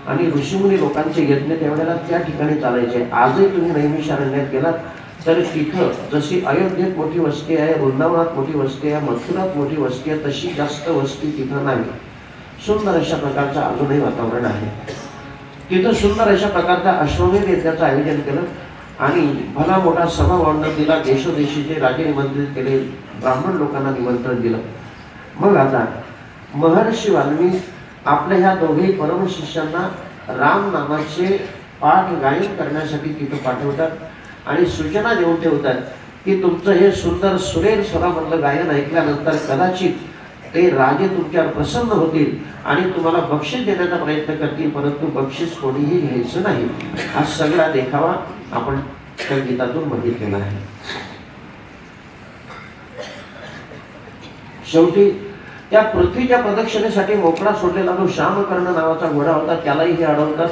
आणि ऋषीमुनी लोकांचे यज्ञ त्यावेळेला त्या ठिकाणी चालायचे. आजही तुम्ही नैमिषारण्यात गेलात तर तिथं जशी अयोध्येत मोठी वस्ती आहे, वृंदावनात मोठी वस्ती आहे, मथुरात मोठी वस्ती आहे, तशी जास्त वस्ती तिथं नाही. सुंदर अशा प्रकारचं अजूनही वातावरण आहे. तिथं सुंदर अशा प्रकारचा अश्वमेध यज्ञाचं आयोजन केलं आणि भला मोठा सभामंडप दिला. देशोदेशीचे राजे निमंत्रित केले, ब्राह्मण लोकांना निमंत्रण दिलं. मग आता महर्षी वाल्मिक आपल्या ह्या दोघेही परमशिष्यांना राम नामाचे पाठ गायन करण्यासाठी तिथं पाठवतात आणि सूचना देऊन ठेवतात की तुमचं हे सुंदर सुरेल स्वरामधलं गायन ऐकल्यानंतर कदाचित ते राजे तुमच्यावर प्रसन्न होतील आणि तुम्हाला बक्षीस देण्याचा प्रयत्न करतील, परंतु बक्षीस कोणीही घ्यायचं नाही. हा सगळा देखावा आपण त्या गीतातून बघितलेला आहे. शेवटी त्या पृथ्वीच्या प्रदक्षिणेसाठी मोकळा सोडलेला जो श्यामकर्ण नावाचा घोडा होता त्यालाही हे अडवतात.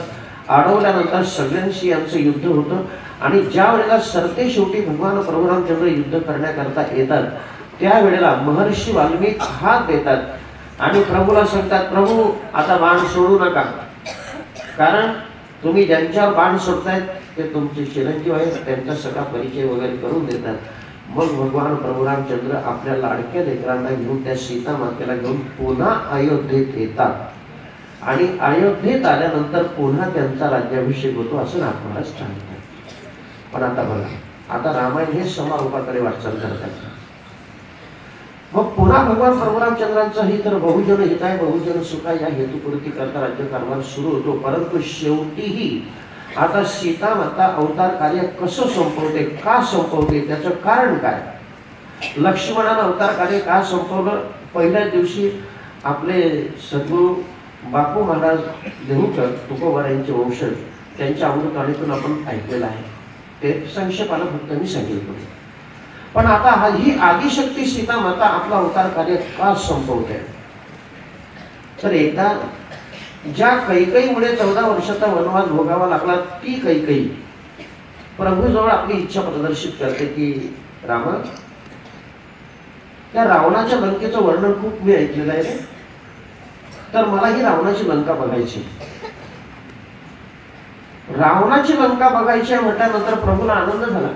अडवल्यानंतर सगळ्यांशी यांचं युद्ध होतं आणि ज्या वेळेला सरते शेवटी भगवान प्रभू रामचंद्र युद्ध करण्याकरता येतात त्यावेळेला महर्षी वाल्मिक हात देतात आणि प्रभूला सांगतात, प्रभू आता बाण सोडू नका, कारण तुम्ही ज्यांच्यावर बाण सोडतायत ते तुमचे चिरंजीव आहेत, त्यांचा सगळा परिचय वगैरे करून देतात. मग भगवान प्रभू रामचंद्र आपल्या लाडक्या लेकरांना घेऊन त्या सीता मातेला घेऊन पुन्हा अयोध्येत येतात आणि अयोध्येत आल्यानंतर पुन्हा त्यांचा राज्याभिषेक होतो असं नाथ महाराज सांगतात. पण आता बघा, आता रामायण हे समारोपाकडे वाटचाल करतात. मग पुन्हा भगवान प्रभू रामचंद्रांचा ही तर बहुजन हिताय बहुजन सुखाय या हेतुपूर्ती करता राज्यकारभार सुरू होतो. परंतु शेवटीही आता सीता माता अवतार कार्य कसं संपवते, का संपवते, त्याचं कारण काय? लक्ष्मणानं अवतार कार्य का संपवलं? पहिल्या दिवशी आपले सद्गुरू बापू महाराज देहूकर तुकोबार यांचे वंशज त्यांच्या अमृतवाणीतून आपण ऐकलेलं आहे. ते संक्षेपानं फक्त मी सांगितलं. पण आता ही आदिशक्ती सीता माता आपला अवतार कार्य का संपवते? तर एकदा ज्या कैकेयीमुळे 14 वर्षाचा वनवास भोगावा लागला ती कैकेयी प्रभूजवळ आपली इच्छा प्रदर्शित करते की रामा, त्या रावणाच्या लंकेचं वर्णन खूप मी ऐकलेलं आहे, तर मला ही रावणाची लंका बघायची. रावणाची लंका बघायची म्हटल्यानंतर प्रभूला आनंद झाला.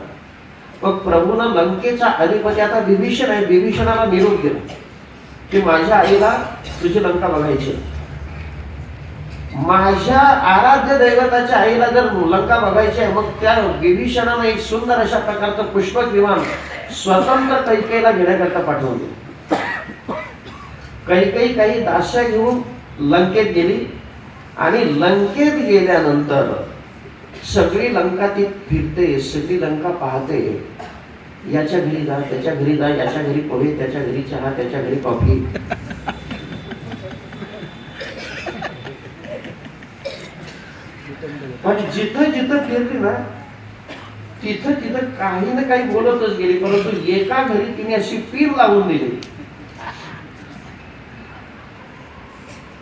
मग प्रभूनं लंकेचा अधिपती आता विभीषण आहे, विभीषणाला निरोप दिला की माझ्या आईला तुझी लंका बघायची. माझ्या आराध्य दैवताच्या आईला जर लंका बघायची आहे, मग त्या विभीषणानं एक सुंदर अशा प्रकारचं पुष्पक विमान स्वतंत्र कैकेयीला घेण्याकरता पाठवले. कैकेयी काही दास्या घेऊन लंकेत गेली आणि लंकेत गेल्यानंतर सगळी लंका ती फिरते, सगळी लंका पाहते. याच्या घरी जा, त्याच्या घरी जा, याच्या घरी पोहे, त्याच्या घरी चहा, त्याच्या घरी कॉफी. पण जिथं जिथं फिरली ना तिथं तिथं काही ना काही बोलतच गेली, परंतु एका घरी तिने अशी पीर लावून दिली.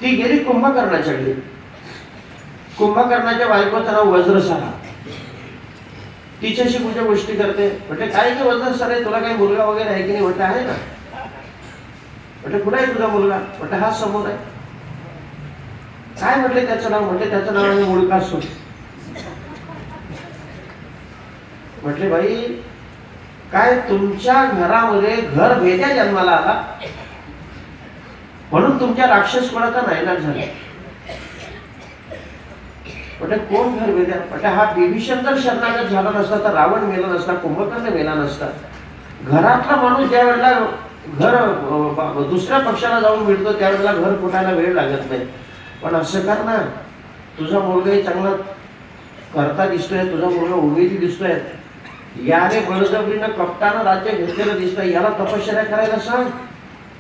ती गेली कुंभकर्णाच्या घरी. कुंभकर्णाच्या बायकोचं नाव वज्रसारा. तिच्याशी कुठच्या गोष्टी करते. म्हटले काय की वज्रसारा आहे, तुला काही मुलगा वगैरे आहे की नाही? म्हटलं आहे ना. म्हटलं कुठे आहे तुझा मुलगा? म्हटलं हा समोर आहे. काय म्हटले त्याचं नाव? म्हटले त्याचं नाव आहे मुळकासूर. म्हटले बाई काय तुमच्या घरामध्ये घर भेद्या जन्माला आला म्हणून तुमच्या राक्षस कोणाचा नायनाट झाला? म्हटलं कोण घर भेद्या? म्हटलं हा विभीषण जर शरणागत झाला नसता तर रावण मेला नसता, कुंभकर्ण मेला नसता. घरातला माणूस ज्या वेळेला घर दुसऱ्या पक्षाला जाऊन मिळतो त्यावेळेला घर फुटायला वेळ लागत नाही. पण असं कर ना, तुझा मुलगाही चांगला करता दिसतोय, तुझा मुलगा उमेदी दिसतोय, याने बळजबरीनं कपटानं राज्य घेतलेलं दिसतंय, याला तपश्चर्या करायला सांग.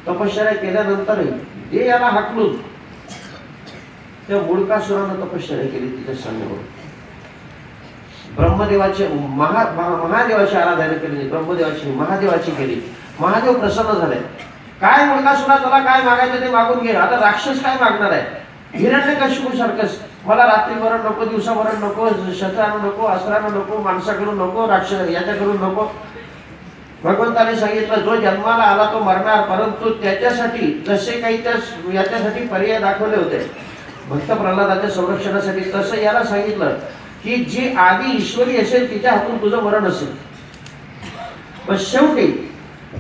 तपश्चर्या केल्यानंतर जे याला हाकलून त्या मुळकासुरानं तपश्चर्या केली तिच्या सांगण्यावर. ब्रह्मदेवाचे महादेवाची आराधना केली, ब्रह्मदेवाची महादेवाची केली. महादेव प्रसन्न झाले. काय मुळकासुरा तुला काय मागायचं ते मागून घे. आता राक्षस काय मागणार आहे? हिरण्यकशिपू सारखंच मला रात्री मरण नको, दिवसा मरण नको, शस्त्रानं नको, अस्त्रानं नको, माणसाकडून नको, राक्षस याच्याकडून नको. भगवंताने सांगितलं जो जन्माला आला तो मरणार, परंतु त्याच्यासाठी जसे काही त्या याच्यासाठी पर्याय दाखवले होते भक्त प्रल्हादाच्या संरक्षणासाठी, तसं याला सांगितलं की जी आधी ईश्वरी असेल तिच्या हातून तुझं मरण असेल. पण शेवटी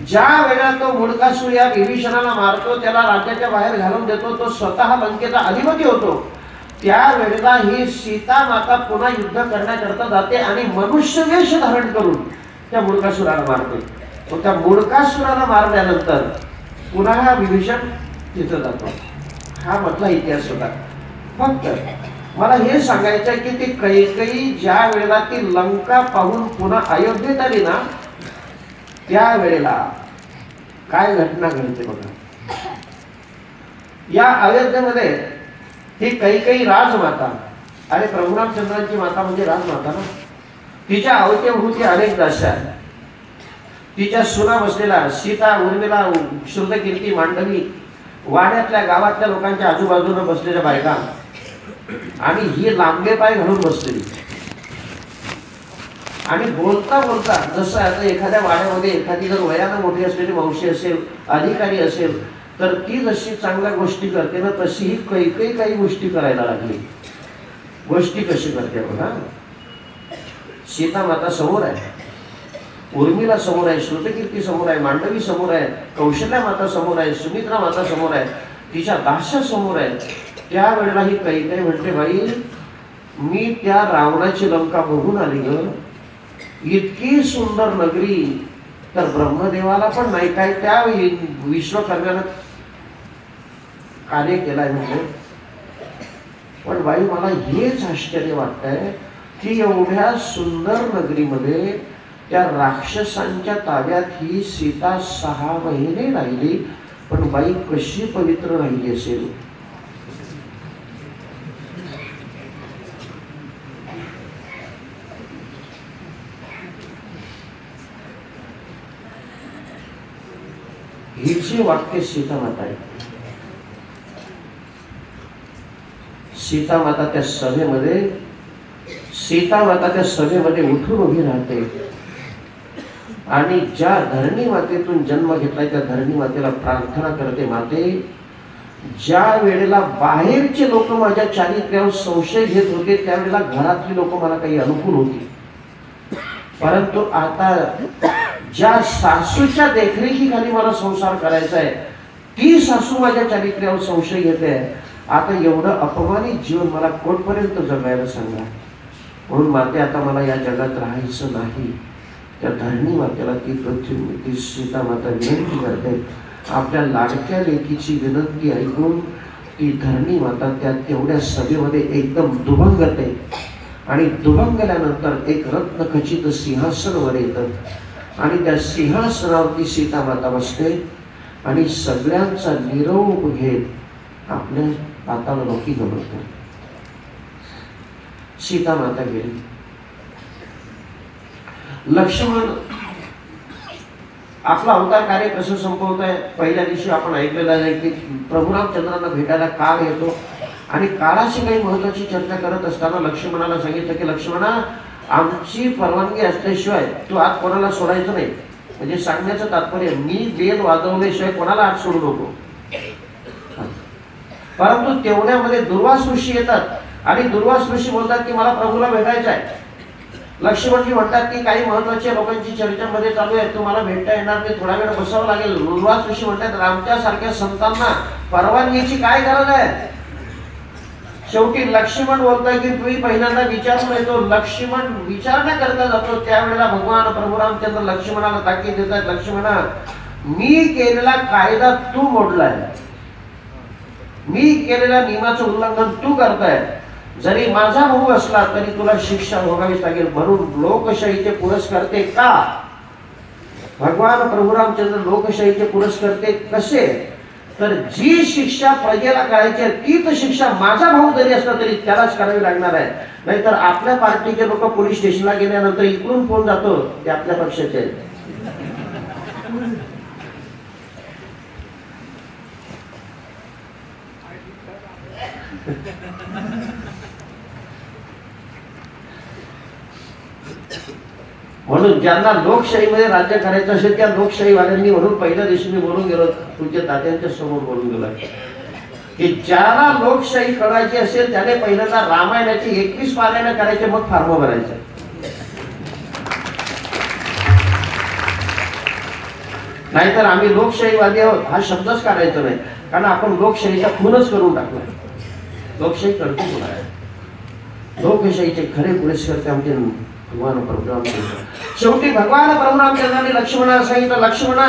ज्या वेळेला तो मुळकासूर या विभीषणाला मारतो, त्याला राज्याच्या बाहेर घालून देतो, तो स्वतः लंकेचा अधिपती होतो, त्या वेळेला ही सीता माता पुन्हा युद्ध करण्याकरता जाते आणि मनुष्य वेश धारण करून त्या मुळकासुराला मारते. मग त्या मुळकासुराला मारल्यानंतर पुन्हा हा विभीषण तिथं जातो. हा मधला इतिहास होता. फक्त मला हे सांगायचं आहे की ती कैकेयी ज्या वेळेला ती लंका पाहून पुन्हा अयोध्येत आली ना, त्या वेळेला काय घटना घडते बघा. या अयोध्येमध्ये ही कैकेयी राजमाता, अरे प्रभुरामचंद्रांची माता म्हणजे राजमाता ना, तिच्या अवतीभोवती अनेक दास्या, तिच्या सुना बसलेला सीता, उर्मिला, श्रुतकीर्ती, मांडवी, वाड्यातल्या गावातल्या लोकांच्या आजूबाजूला बसलेल्या बायका, आणि ही लांबे पाय घालून बसलेली. आणि बोलता बोलता जसं आता एखाद्या वाड्यामध्ये एखादी जर वयानं मोठी असलेली मावशी असेल, अधिकारी असेल, तर ती जशी चांगल्या गोष्टी करते ना, तशी ही कैकेयी काही गोष्टी करायला लागली. गोष्टी कशी करते बघा. सीता माता समोर आहे, उर्मिला समोर आहे, श्रुतकीर्ती समोर आहे, मांडवी समोर आहे, कौशल्या माता समोर आहे, सुमित्रा माता समोर आहे, तिच्या दास्या समोर आहे. त्या वेळेला ही कैकेयी म्हणते बाई मी त्या रावणाची लंका बघून आली ग, इतकी सुंदर नगरी तर ब्रह्मदेवाला पण नाही काय त्या विश्वकर्म्यानं कार्य केलाय म्हणजे. पण बाई मला हेच आश्चर्य वाटतंय की एवढ्या सुंदर नगरीमध्ये त्या राक्षसांच्या ताब्यात ही सीता 6 महिने राहिली, पण बाई कशी पवित्र राहिली असेल. हिचे वाक्य सीता माता आहे. सीता माता त्या सभेमध्ये उठून उभी राहते आणि ज्या धरणी मातेतून जन्म घेतलाय त्या धरणी मातेला प्रार्थना करते. माते, ज्या वेळेला बाहेरचे लोक माझ्या चारित्र्यावर संशय घेत होते त्यावेळेला घरातली लोक मला काही अनुकूल होती, परंतु आता ज्या सासूच्या देखरेखीखाली मला संसार करायचा आहे ती सासू माझ्या चारित्र्यावर संशय घेते. आता एवढं अपमानित जीवन मला कोणपर्यंत जगायला सांगा. म्हणून माते आता मला या जगात राहायचं नाही. त्या धरणी मातेला ती सीता माता विनंती करते. आपल्या लाडक्या लेकीची विनंती ऐकून ती धरणी माता त्या तेवढ्या सभेमध्ये एकदम दुभंगते आणि दुभंगल्यानंतर एक रत्नखचित सिंहासन वर येतं आणि त्या सिंहासनावरती सीता माता बसते आणि सगळ्यांचा निरोप घेत आपल्या हाताला लोकी गमवते. सीता माता गेली. लक्ष्मण आपला अवतार कार्य कसं संपवत आहे. पहिल्या दिवशी आपण ऐकलेलं आहे की प्रभू रामचंद्रांना भेटायला काळ येतो आणि काळाशी काही महत्वाची चर्चा करत असताना लक्ष्मणाला सांगितलं की लक्ष्मणा, आमची परवानगी असल्याशिवाय तू आत कोणाला सोडायचं नाही. म्हणजे सांगण्याचं तात्पर्य मी बेल वाजवल्याशिवाय कोणाला आत सोडू नको. परंतु तेवढ्यामध्ये दुर्वास ऋषी येतात आणि दुर्वास ऋषी बोलतात की मला प्रभूला भेटायचं आहे. लक्ष्मणजी म्हणतात की काही महत्वाच्या लोकांची चर्चा मध्ये चालू आहे, तुम्हाला भेटता येणार नाही, थोडा वेळ बसावं लागेल. दुर्वास ऋषी म्हणतात आमच्या सारख्या संतांना परवानगीची काय गरज आहे. शेवटी लक्ष्मण बोलतोय की तुम्ही पहिल्यांदा विचारून येतो. लक्ष्मण विचार न करता जातो. त्यावेळेला भगवान प्रभू रामचंद्र लक्ष्मणाला ताकीद देतात, लक्ष्मणा, मी केलेला कायदा तू मोडलाय, मी केलेल्या नियमाचं उल्लंघन तू करताय. जरी माझा भाऊ असला तरी तुला शिक्षा भोगावीच लागेल. म्हणून लोकशाहीचे पुरस्कर्ते का? भगवान प्रभू रामचंद्र लोकशाहीचे पुरस्कर्ते कसे? तर जी शिक्षा प्रजेला करायची तीच शिक्षा माझा भाऊ जरी असला तरी त्यालाच करावी लागणार आहे. नाहीतर आपल्या पार्टीचे लोक पोलीस स्टेशनला गेल्यानंतर इकडून फोन जातो ते आपल्या पक्षाचे आहेत. म्हणून ज्यांना लोकशाहीमध्ये राज्य करायचं असेल त्या लोकशाहीवाल्यांनी, म्हणून पहिल्या दिवशी मी बोलून गेलो, तुमच्या तात्यांच्या समोर बोलून गेलो की ज्याला लोकशाही करायची असेल त्याने पहिल्यांदा रामायणाची 21 पारायण करायचे, मग फॉर्म भरायचं. नाहीतर आम्ही लोकशाहीवादी आहोत हा शब्दच काढायचा नाही, कारण आपण लोकशाहीचा खूनच करून टाकला. लोकशाही करतो कोण आहे? लोकशाहीचे खरे पुरस्कर्ते आमचे भगवान प्रभू रामचंद्र. शेवटी भगवान प्रभू रामचंद्रांनी लक्ष्मणाला सांगितलं, लक्ष्मणा,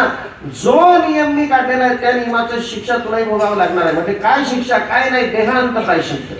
जो नियम मी काढलेला आहे त्या नियमाचं शिक्षा तुलाही भोगावं लागणार आहे. म्हणजे काय शिक्षा? काय नाही, देहांत प्रायश्चित्त.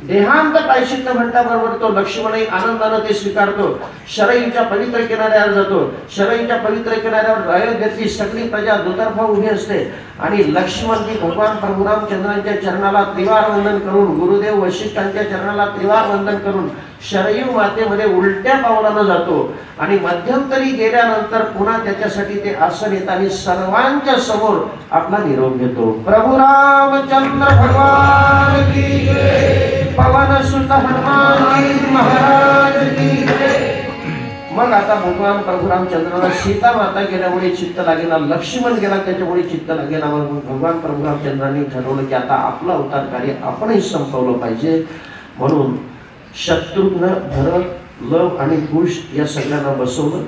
देहांत प्रायश्चित्त म्हणल्याबरोबर तो लक्ष्मणही आनंदाने ते स्वीकारतो. शरयूच्या पवित्र किनाऱ्यावर जातो. शरयूच्या पवित्र किनाऱ्यावर अयोध्येतली सगळी प्रजा दुतर्फा उभी असते आणि लक्ष्मणजी भगवान प्रभू रामचंद्रांच्या चरणाला त्रिवार वंदन करून, गुरुदेव वशिष्ठांच्या चरणाला त्रिवार वंदन करून शरयू मातेमध्ये उलट्या पावलानं जातो आणि मध्यंतरी गेल्यानंतर पुन्हा त्याच्यासाठी ते आसन येत आणि सर्वांच्या समोर आपला निरोप घेतो. प्रभू रामचंद्र भगवान की जय, पवन सुत हनुमान महाराज की जय. मग आता भगवान प्रभू रामचंद्राला सीता माता गेल्यामुळे चित्त लागेना, लक्ष्मण गेला त्याच्यामुळे चित्त लागेना. मग भगवान प्रभू रामचंद्रांनी ठरवलं की आता आपलं अवतार कार्य आपणही संपवलं पाहिजे. म्हणून शत्रुघ्न, भरत, लव आणि कुश या सगळ्यांना बसवलं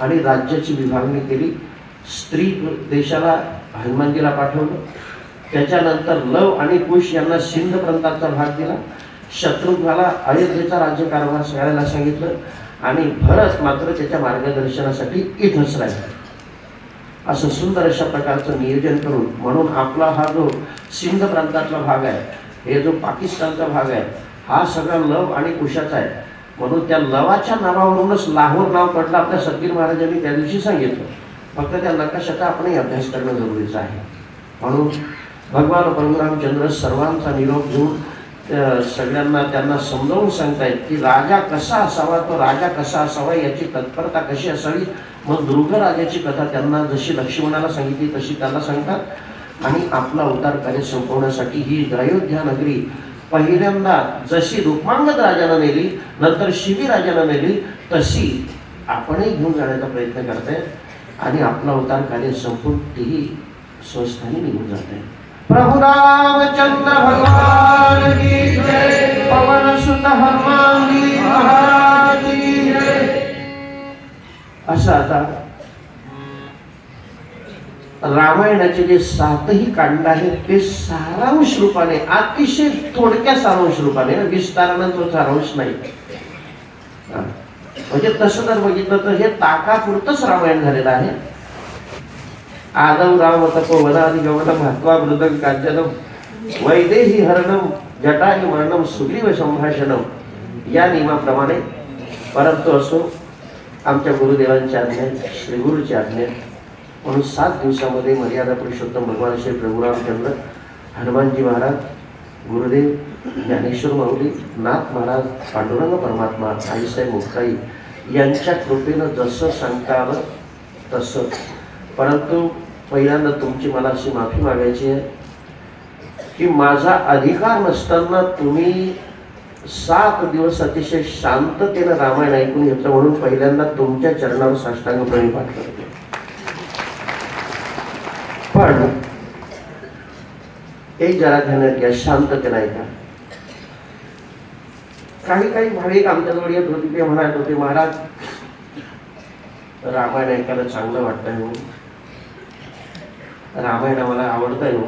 आणि राज्याची विभागणी केली. स्त्री देशाला हनुमानजीला पाठवलं. त्याच्यानंतर लव आणि कुश यांना सिंध प्रांताचा भाग दिला. शत्रुघ्नाला अयोध्येचा राज्यकारभार करायला सांगितलं आणि भरत मात्र त्याच्या मार्गदर्शनासाठी इथंच राहिला. असं सुंदर अशा प्रकारचं नियोजन करून, म्हणून आपला हा जो सिंध प्रांतातला भाग आहे, हे जो पाकिस्तानचा भाग आहे, हा सगळा लव आणि कुशाचा आहे. म्हणून त्या लवाच्या नावावरूनच लाहोर नाव पडलं. आपल्या सद्गुरू महाराजांनी त्या दिवशी सांगितलं. फक्त त्या नकाशाचा आपणही अभ्यास करणं जरुरीचं आहे. म्हणून भगवान प्रभू रामचंद्र सर्वांचा निरोप घेऊन सगळ्यांना त्यांना समजावून सांगतायत की राजा कसा असावा, तो राजा कसा असावा, याची तत्परता कशी असावी. मग दुर्ग राजाची कथा त्यांना जशी लक्ष्मणाला सांगितली तशी त्यांना सांगतात आणि आपला अवतार कार्य संपवण्यासाठी ही अयोध्या नगरी पहिल्यांदा जशी रुक्मांगद राजाला नेली, नंतर शिबी राजाला नेली, तशी आपणही घेऊन जाण्याचा प्रयत्न करताय आणि आपला अवतार कार्य संपून तेही स्वस्थानी निघून जात आहे. प्रभू रामचंद्र भगवान की जय, पवन सुत हनुमान महाराज की जय. असं आता रामायणाचे जे 7ही कांड आहेत ते सारांश रूपाने, अतिशय थोडक्या सारांश रूपाने, विस्तारानं तो सारांश नाही. म्हणजे तसं जर बघितलं तर हे ताकापुरतंच रामायण झालेलं आहे. आदम राम तपोवनादि गमनम हत्वा मृदंग कांचनम वैदेही हरणम जटायु मरणम सुग्रीव संभाषणम या नियमाप्रमाणे. परंतु असो, आमच्या गुरुदेवांच्या आज्ञेत, श्री गुरुची आज्ञेत म्हणून 7 दिवसामध्ये मर्यादा पुरुषोत्तम भगवान श्री प्रभू रामचंद्र, हनुमानजी महाराज, गुरुदेव ज्ञानेश्वर माऊली, नाथ महाराज, पांडुरंग परमात्मा, आईसाहेब मुक्ताई यांच्या कृपेनं जसं सांगता आलं तसं. परंतु पहिल्यांदा तुमची मला अशी माफी मागायची आहे की माझा अधिकार नसताना तुम्ही 7 दिवस अतिशय शांततेनं रामायण ऐकून घेतलं, म्हणून पहिल्यांदा तुमच्या चरणावर साष्टांग प्रणिपात करतो. पण एक जरा ध्यानात घ्या, शांततेनं ऐका. काही भाविक आमच्याजवळ येत होते, ते म्हणत होते, महाराज रामायण ऐकायला चांगलं वाटतंय हो, रामायण आम्हाला आवडतंय हो.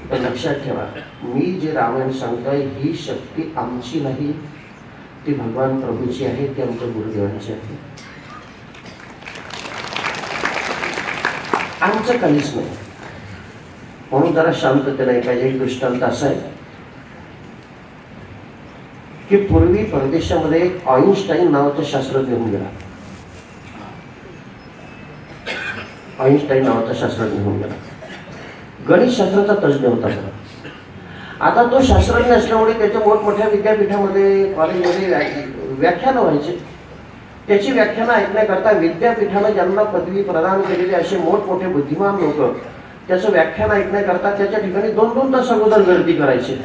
पण लक्षात ठेवा, मी जे रामायण सांगतोय ही शक्ती आमची नाही, ती भगवान प्रभूची आहे, ती आमच्या गुरुदेवांची आहे. आमचं काहीच नाही. म्हणून जरा शांततेने ऐकायचं. एक दृष्टांत असा आहे की पूर्वी परदेशामध्ये आईन्स्टाईन नावाचा शास्त्रज्ञ होऊन गेला. आईन्स्टाईन नावाचा शास्त्रज्ञ होऊन गेला. गणित शास्त्राचा तज्ज्ञ होता. आता तो शास्त्रज्ञ असल्यामुळे त्याच्या मोठमोठ्या विद्यापीठामध्ये, कॉलेजमध्ये व्याख्यानं व्हायचे. त्याची व्याख्यानं ऐकण्याकरता विद्यापीठानं ज्यांना पदवी प्रदान केलेले असे मोठमोठे बुद्धिमान लोक त्याचं व्याख्यान ऐकण्याकरता त्याच्या ठिकाणी 2-2 तास अगोदर गर्दी करायची.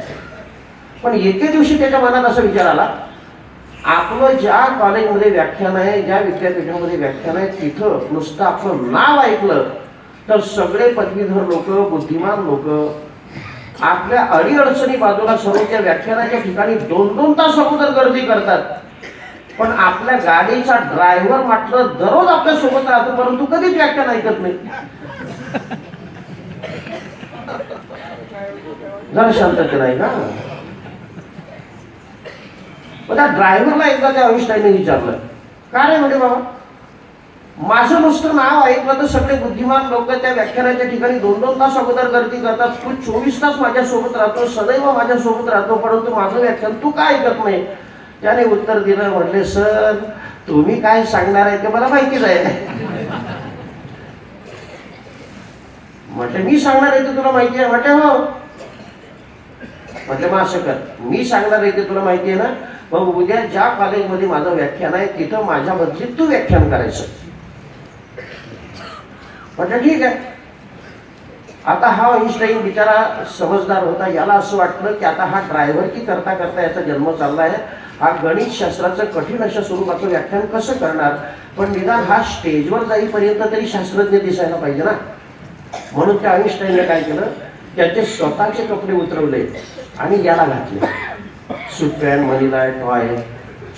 पण एके दिवशी त्याच्या मनात असा विचार आला, आपलं ज्या कॉलेजमध्ये व्याख्यान आहे, ज्या विद्यापीठामध्ये व्याख्यान आहे, तिथं नुसतं आपलं नाव ऐकलं तर सगळे पदवीधर लोक, बुद्धिमान लोक आपल्या अडीअडचणी बाजूला सर्व त्या व्याख्यानाच्या ठिकाणी 2-2 तास अगोदर गर्दी करतात. पण आपल्या गाडीचा ड्रायव्हर मात्र दररोज आपल्या सोबत राहतो, परंतु कधीच व्याख्यान ऐकत नाही. जरा शांतते नाही का? त्या ड्रायव्हरला एकदा त्या आईन्स्टाईनने विचारलं, का रे म्हणजे बाबा, माझं नुसतं नाव ऐकलं तर सगळे बुद्धिमान लोक त्या व्याख्यानाच्या ठिकाणी 2-2 तास अगोदर गर्दी करतात, तू 24 तास माझ्यासोबत राहतो, सदैव माझ्यासोबत राहतो, परंतु माझं व्याख्यान तू का ऐकत नाही? त्याने उत्तर दिलं, म्हटले, सर तुम्ही काय सांगणार आहे ते मला माहितीच आहे. म्हटले, मी सांगणार आहे ते तुला माहिती आहे? म्हटले, हो. म्हटले, मग असं कर, मी सांगणार आहे ते तुला माहिती आहे ना, मग उद्या ज्या कॉलेजमध्ये माझं व्याख्यान आहे तिथं माझ्या बदली तू व्याख्यान करायचं. म्हटलं ठीक आहे. आता हा आईन्स्टाईन बिचारा समजदार होता. याला असं वाटलं की आता हा ड्रायव्हर की करता करता याचा जन्म चालला आहे, हा गणित शास्त्राचं कठीण अशा स्वरूपाचं व्याख्यान कसं करणार, पण निदान हा स्टेजवर जाईपर्यंत तरी शास्त्रज्ञ दिसायला पाहिजे ना. म्हणून त्या आईन्स्टाईनने काय केलं, त्याचे स्वतःचे कपडे उतरवले आणि याला घातले. सूट पॅन्ट, मनीला टॉय,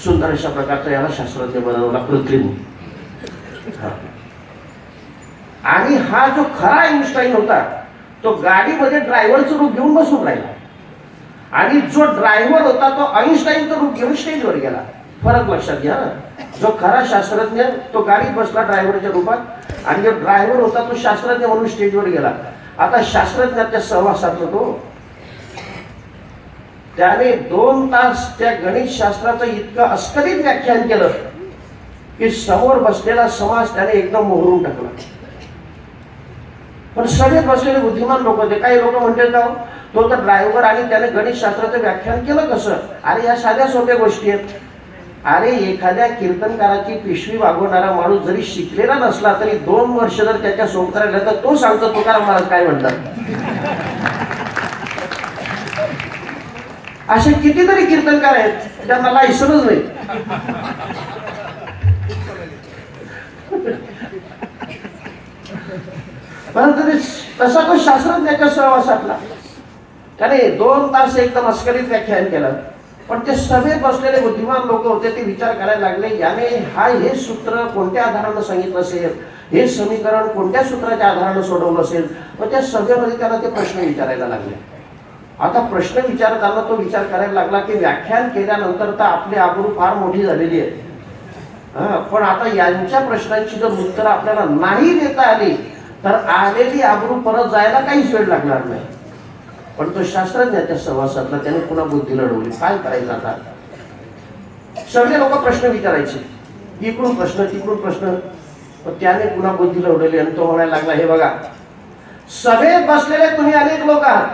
सुंदर अशा प्रकारचा याला शास्त्रज्ञ बनवला, कृत्रिम. आणि हा जो खरा आईन्स्टाईन होता तो गाडीमध्ये ड्रायव्हरचं रूप घेऊन बसून राहिला, आणि जो ड्रायव्हर होता तो आईन्स्टाईनचं रूप घेऊन स्टेजवर गेला. फरक लक्षात घ्या ना. जो खरा शास्त्रज्ञ तो गाडीत बसला ड्रायव्हरच्या रूपात, आणि जो ड्रायव्हर होता तो शास्त्रज्ञ म्हणून स्टेजवर गेला. आता शास्त्रज्ञाच्या सहवासात तो त्याने 2 तास त्या गणित शास्त्राचं इतकं अस्खलित व्याख्यान केलं की समोर बसलेला समाज त्याने एकदम मोहरून टाकला. पण सगळेच बसलेले बुद्धिमान लोक होते. काही लोक म्हणते का तो तर ड्रायव्हर आणि त्याने गणित शास्त्राचं व्याख्यान केलं कसं? अरे या साध्या सोप्या गोष्टी आहेत. अरे एखाद्या कीर्तनकाराची पिशवी वागवणारा माणूस जरी शिकलेला नसला तरी 2 वर्ष जर त्याच्या सोबत राहिला तर तो सांगतो तुकाराम महाराज काय म्हणतात. असे कितीतरी कीर्तनकार आहेत ज्यांना लायसनच नाही. परंतु तसा तो शास्त्रज्ञाच्या सहवासातला त्याने 2 तास एकदम अस्खलित व्याख्यान केलं. पण ते सभेत बसलेले बुद्धिमान लोक होते, ते विचार करायला लागले, याने हे सूत्र कोणत्या आधारानं सांगितलं असेल, हे समीकरण कोणत्या सूत्राच्या आधाराने सोडवलं असेल, मग त्या सभेमध्ये त्याला ते प्रश्न विचारायला लागले. आता प्रश्न विचारताना तो विचार करायला लागला की व्याख्यान केल्यानंतर तर आपली आबरू फार मोठी झालेली आहे, पण आता यांच्या प्रश्नांची जर उत्तरं आपल्याला नाही देता आली तर आलेली आबरू परत जायला काहीच वेळ लागणार नाही. पण तो शास्त्रज्ञाच्या सहवासातला त्याने पुन्हा बुद्धी लढवली. काय करायचं आता? सगळे लोक प्रश्न विचारायचे, इकडून प्रश्न तिकडून प्रश्न. त्याने पुन्हा बुद्धी लढवली आणि तो म्हणायला लागला, हे बघा, सभेत बसलेले तुम्ही अनेक लोक आहात,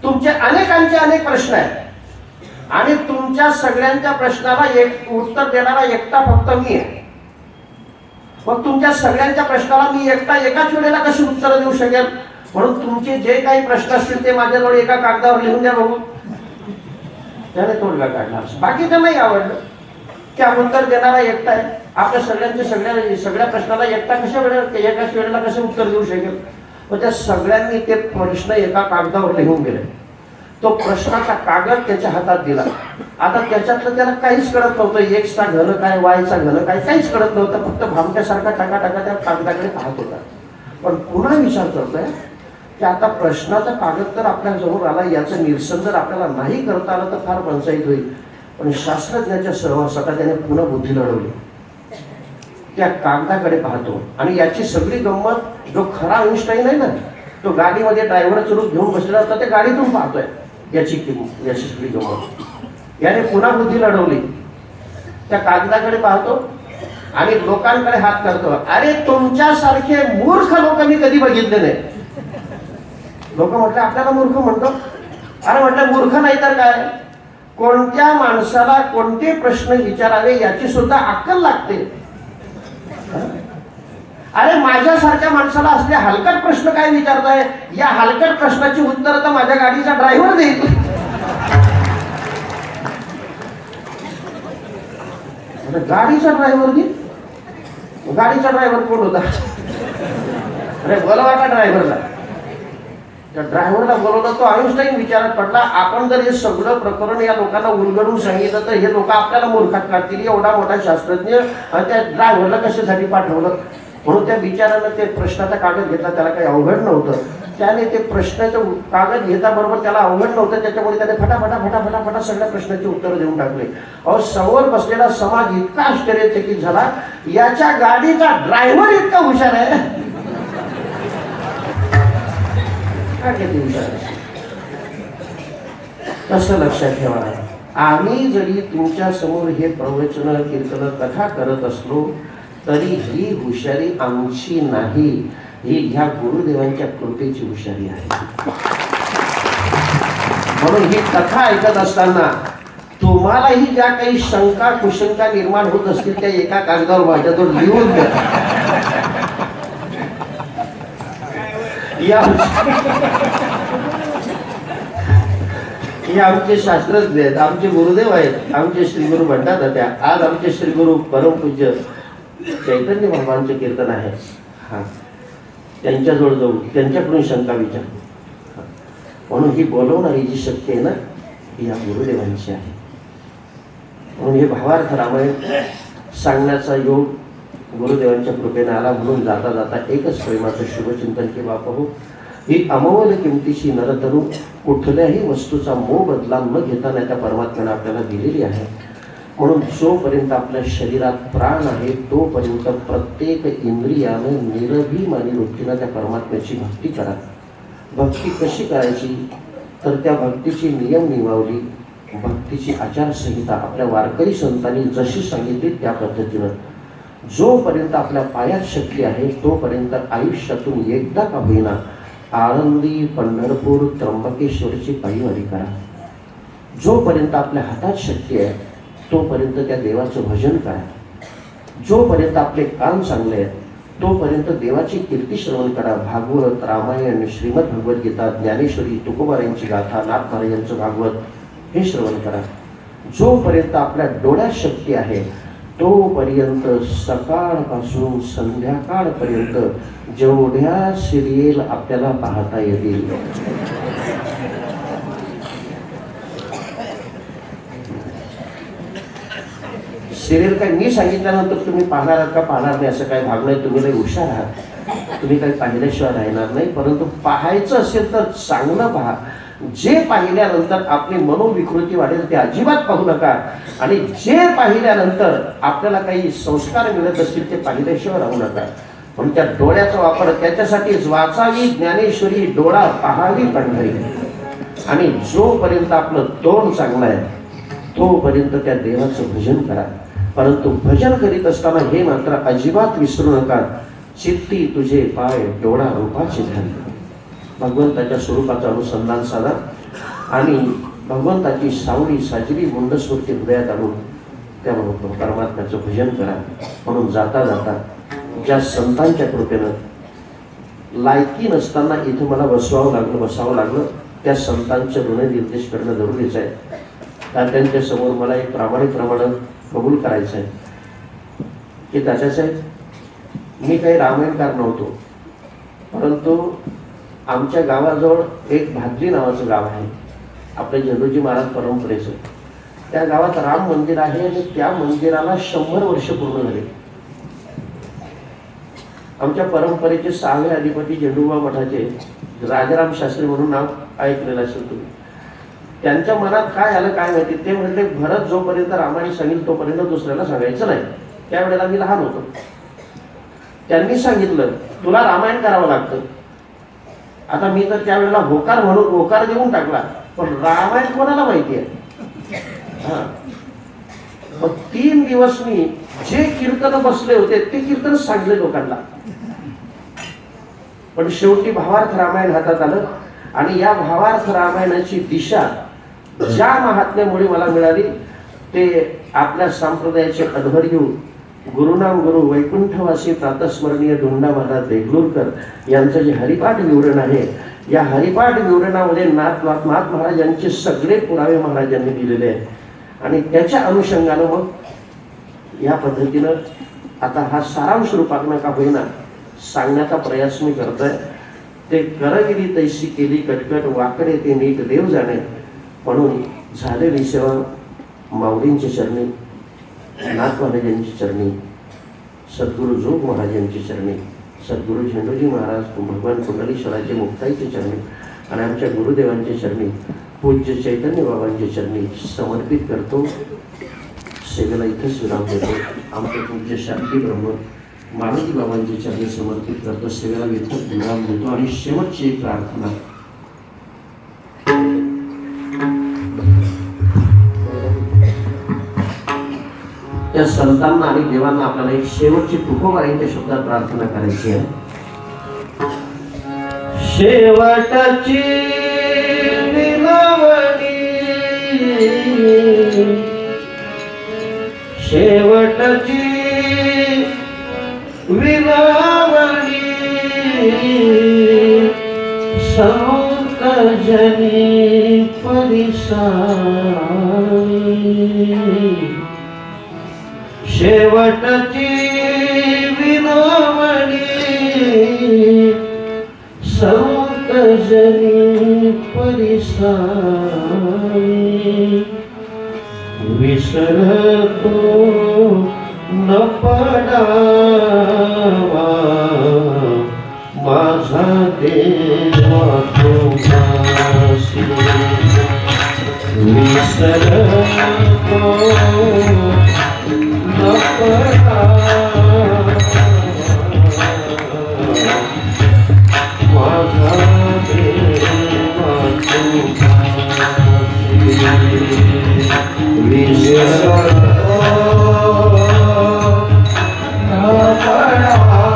तुमचे अनेकांचे अनेक प्रश्न आहेत आणि तुमच्या सगळ्यांच्या प्रश्नाला एक उत्तर देणारा एकटा फक्त मी आहे. मग तुमच्या सगळ्यांच्या प्रश्नाला मी एकटा एकाच वेळेला कशी उत्तर देऊ शकेल? म्हणून तुमचे जे काही प्रश्न असतील ते माझ्याजवळ एका कागदावर लिहून द्या बघू. त्याने तोडगा काढला. बाकीचं नाही आवडलं की उत्तर देणारा एकटा आहे, आपल्या सगळ्या प्रश्नाला एकटा एकाच वेळेला कसं उत्तर देऊ शकेल? मग त्या सगळ्यांनी ते प्रश्न एका कागदावर लिहून गेले. तो प्रश्नाचा कागद त्याच्या हातात दिला. आता त्याच्यातलं त्याला काहीच कळत नव्हतं, एक्सचा घन काय, वायचा घन काय, काहीच कळत नव्हतं. फक्त भामट्यासारखा टाका टाका त्या कागदाकडे पाहत होता. पण पुन्हा विचार करतोय की आता प्रश्नाचा कागद तर आपल्या जवळ आला, याचं निरसन जर आपल्याला नाही करता आलं तर फार पंचायत होईल. पण शास्त्रज्ञाच्या सहवासात त्याने पुन्हा बुद्धी लढवली. त्या कागदाकडे पाहतो आणि याची सगळी गंमत, जो खरा आइन्स्टाईन आहे ना, तो गाडीमध्ये ड्रायव्हरचं रूप घेऊन बसलेला होता, ते गाडीतून पाहतोय याची सगळी गंमत. याने पुन्हा बुद्धी लढवली. त्या कागदाकडे पाहतो आणि लोकांकडे हात करतो. अरे, तुमच्यासारखे मूर्ख लोक मी कधी बघितले नाही. लोक म्हटलं आपल्याला मूर्ख म्हणतो. अरे म्हटलं, मूर्ख नाही तर काय, कोणत्या माणसाला कोणते प्रश्न विचारावे याची सुद्धा अक्कल लागते. अरे, माझ्यासारख्या माणसाला असले हलकट प्रश्न काय विचारताय? या हलकट प्रश्नाची उत्तर तर माझ्या गाडीचा ड्रायव्हर देईल. गाडीचा ड्रायव्हर देईल? गाडीचा ड्रायव्हर कोण होता? अरे, बोलवा का ड्रायव्हरला. त्या ड्रायव्हरला बोलवलं. तो आइन्स्टाईन विचारात पडला, आपण जर हे सगळं प्रकरण या लोकांना उलगडून सांगितलं तर हे लोक आपल्याला मूर्खात काढतील. एवढा मोठा शास्त्रज्ञ त्या ड्रायव्हरला कशासाठी पाठवलं? म्हणून त्या विचारानं ते प्रश्नाचा कागद घेतला. त्याला काही अवघड नव्हतं. त्याने ते प्रश्नाचं कागद घेता बरोबर त्याला अवघड नव्हतं, त्याच्यामुळे त्याने फटाफटा सगळ्या प्रश्नाची उत्तर देऊन टाकले. अहो, समोर बसलेला समाज इतका आश्चर्यचकित झाला, याच्या गाडीचा ड्रायव्हर इतका हुशार आहे. कसं लक्षात ठेवा, आम्ही जरी तुमच्या समोर हे प्रवचन कीर्तन कथा करत असलो तरी ही हुशारी आमची नाही, ही ह्या गुरुदेवांच्या कृपेची हुशारी आहे. म्हणून ही कथा ऐकत असताना तुम्हालाही ज्या काही शंका कुशंका निर्माण होत असतील त्या एका कागदावर माझ्याजवळ लिहून द्या. हे आमचे शास्त्रज्ञ आहेत, आमचे गुरुदेव आहेत, आमचे श्री गुरु म्हणतात त्या. आज आमचे श्री गुरु परमपूज्य चैतन्य भगवानचे कीर्तन आहे. त्यांच्याजवळ जाऊन त्यांच्याकडून शंका विचार. म्हणून ही बोलवणारी जी शक्ती आहे ना, ही या गुरुदेवांची आहे. म्हणून हे भावार्थ रामायण सांगण्याचा योग गुरुदेवांच्या कृपेने आला. म्हणून जाता जाता एकच प्रेमाचं शुभचिंतन की बापू, ही अमोल किमतीची नरतरू कुठल्याही वस्तूचा मोह बदला न घेताना त्या परमात्म्याने आपल्याला दिलेली आहे. म्हणून जोपर्यंत आपल्या शरीरात प्राण आहे तोपर्यंत प्रत्येक इंद्रियानं निरभिमानी वृत्तीनं त्या परमात्म्याची भक्ती करा. भक्ती कशी करायची तर त्या भक्तीची नियम नियमावली, भक्तीची आचारसंहिता आपल्या वारकरी संतांनी जशी सांगितली त्या पद्धतीनं जोपर्यंत आपल्या पायात शक्ती आहे तोपर्यंत आयुष्यातून एकदा का होईना आळंदी, पंढरपूर, त्र्यंबकेश्वरची पायीवारी करा. जोपर्यंत आपल्या हातात शक्ती आहे तोपर्यंत त्या देवाचं भजन करा. जोपर्यंत आपले काम चांगले आहेत तोपर्यंत देवाची कीर्ती श्रवण करा. भागवत, रामायण, श्रीमद भगवद्गीता, ज्ञानेश्वरी, तुकोबारायांची गाथा, नाथ महाराजांचं भागवत हे श्रवण करा. जोपर्यंत आपल्या डोळ्यात शक्ती आहे तोपर्यंत सकाळपासून संध्याकाळपर्यंत जेवढ्या सिरियल आपल्याला पाहता येतील सिरियल काय मी सांगितल्यानंतर तुम्ही पाहणार आहात का पाहणार नाही असं काय भाग नाही. तुम्ही लई हुशार आहात, तुम्ही काही पाहिल्याशिवाय राहणार नाही. परंतु पाहायचं असेल तर चांगलं पहा. जे पाहिल्यानंतर आपली मनोविकृती वाढेल ते अजिबात पाहू नका. आणि जे पाहिल्यानंतर आपल्याला काही संस्कार मिळत असतील ते पाहिल्याशिवाय राहू नका. पण त्या डोळ्याचा वापर त्याच्यासाठीच वाचावी ज्ञानेश्वरी, डोळा पाहावी पंढरी. आणि जोपर्यंत आपलं तोंड चांगलं आहे तोपर्यंत त्या देवाचं भजन करा. परंतु भजन करीत असताना हे मात्र अजिबात विसरू नका, चित्ती तुझे पाय डोळा रूपाचे ध्यान. भगवंताच्या स्वरूपाचं अनुसंधान साधा आणि भगवंताची सावली साजरी मुंडस्फूर्ती हृदयात आणून त्या परमात्म्याचं भजन करा. म्हणून जाता जाता ज्या संतांच्या कृपेनं लायकी नसताना इथं मला बसावं लागलं त्या संतांचे ऋण निर्देश करणं जरुरीच आहे. त्यांच्या समोर मला एक प्रामाणिकप्रमाणे कबूल करायचं आहे की दादासाहेब मी काही रामायणकार नव्हतो, परंतु आमच्या गावाजवळ एक भादली नावाचं गाव आहे आपल्या झेंडूजी महाराज परंपरेचं. त्या गावात राम मंदिर आहे आणि त्या मंदिराला 100 वर्ष पूर्ण झाले. आमच्या परंपरेचे 6वे अधिपती झेंडूबा मठाचे राजाराम शास्त्री म्हणून नाव ऐकलेलं असेल तुम्ही. त्यांच्या मनात काय आलं काय माहिती, ते म्हणले भरत जोपर्यंत रामायण सांगेल तोपर्यंत दुसऱ्याला सांगायचं नाही. त्यावेळेला मी लहान होतो. त्यांनी सांगितलं तुला रामायण करावं लागतं. आता मी तर त्यावेळेला होकार म्हणून होकार देऊन टाकला, पण रामायण कोणाला माहिती आहे. हा मग 3 दिवस मी जे कीर्तन बसले होते ते कीर्तन सांगले लोकांना. पण शेवटी भावार्थ रामायण हातात आलं आणि या भावार्थ रामायणाची दिशा ज्या महात्म्यामुळे मला मिळाली ते आपल्या संप्रदायाचे अध्वर्यू गुरुनाम गुरु वैकुंठवासी प्रातस्मरणीय दोंडा महाराज देगलूरकर यांचं जे हरिपाठ विवरण आहे, या हरिपाठ विवरणामध्ये नाथ महाराजांचे सगळे पुरावे महाराजांनी दिलेले आहेत. आणि त्याच्या अनुषंगानं मग या पद्धतीनं आता हा सारांश रूपात का होईना सांगण्याचा प्रयास मी करतोय. ते करगिरी तैसी केली कटकट वाकडे ते नीट देव जाणे. म्हणून झालेली सेवा माऊलींच्या चरणी, नाथ महाराजांच्या चरणी, सद्गुरु जोग महाराजांच्या चरणी, सद्गुरु झेंडूजी महाराज भगवान कुंडलीश्वराचे मुक्ताईच्या चरणी आणि आमच्या गुरुदेवांच्या चरणी, पूज्य चैतन्य बाबांच्या चरणी समर्पित करतो. सेवेला इथेच विराम देतो. आमचे पूज्य शांती ब्रह्म मारुती बाबांच्या चरणी समर्पित करतो. सेवेला इथेच विराम देतो. आणि शेवटची एक प्रार्थना, त्या संतांना आणि देवांना आपल्याला एक शेवटची तुकोबाईंच्या शब्दात प्रार्थना करायची आहे. शेवटची विनवणी, शेवटची विनवणी, संत जनी परिसाणी. शेवटची विनवणी, संत जनी परिसाणी. विसरतो न पडावा माझा देवा तुझ्याशी. विसरतो न पडावा माझा देवा तुझ्याशी. विसरतो न पडावा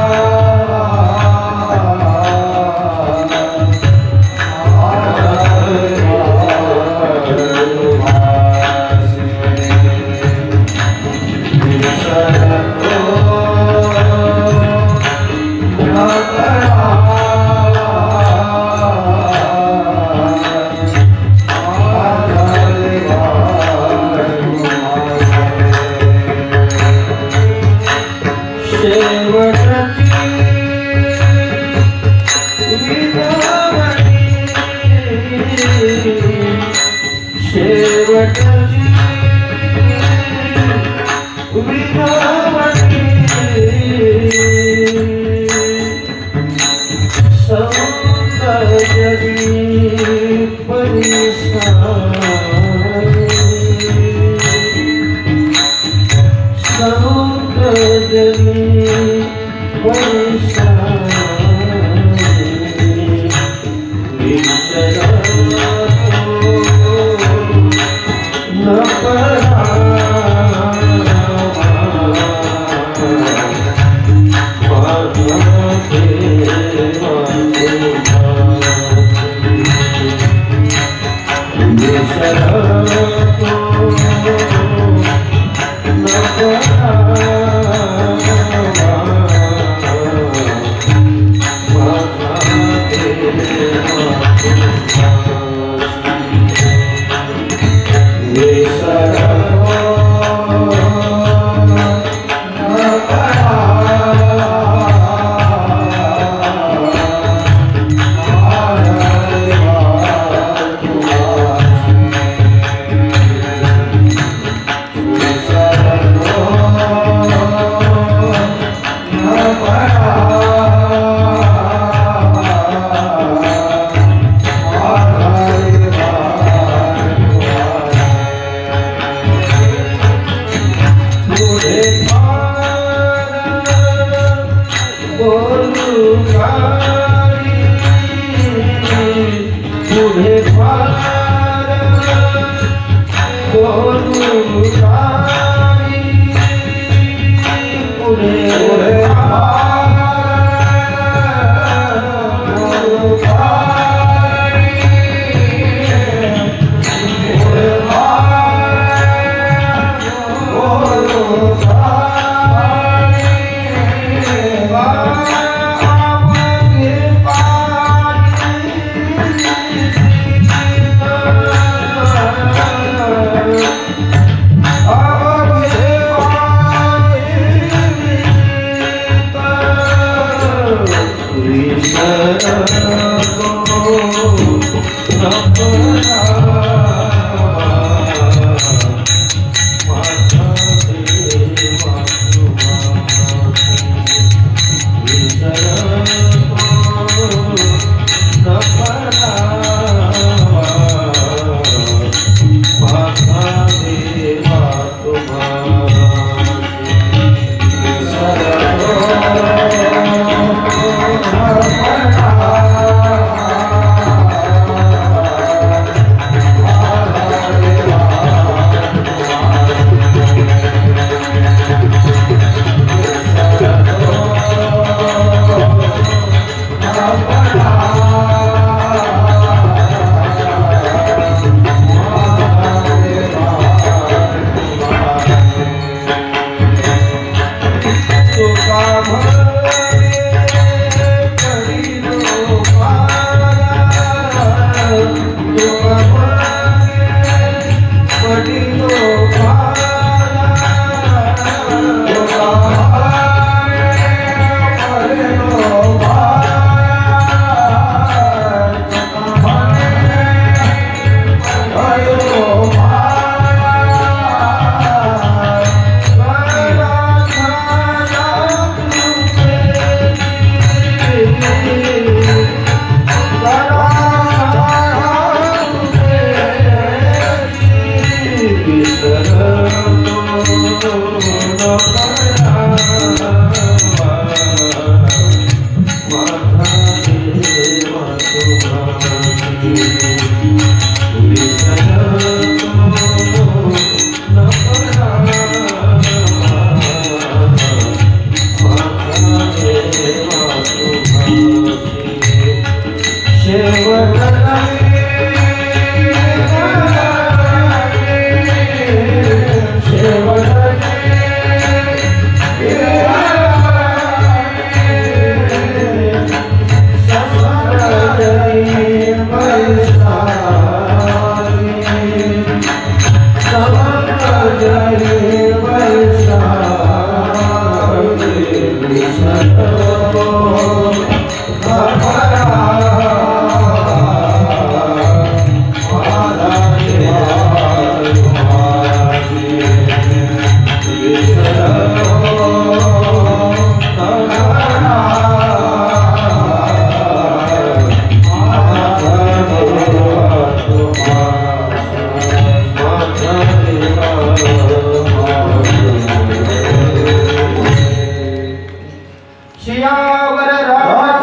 श्रिया मंचावर राम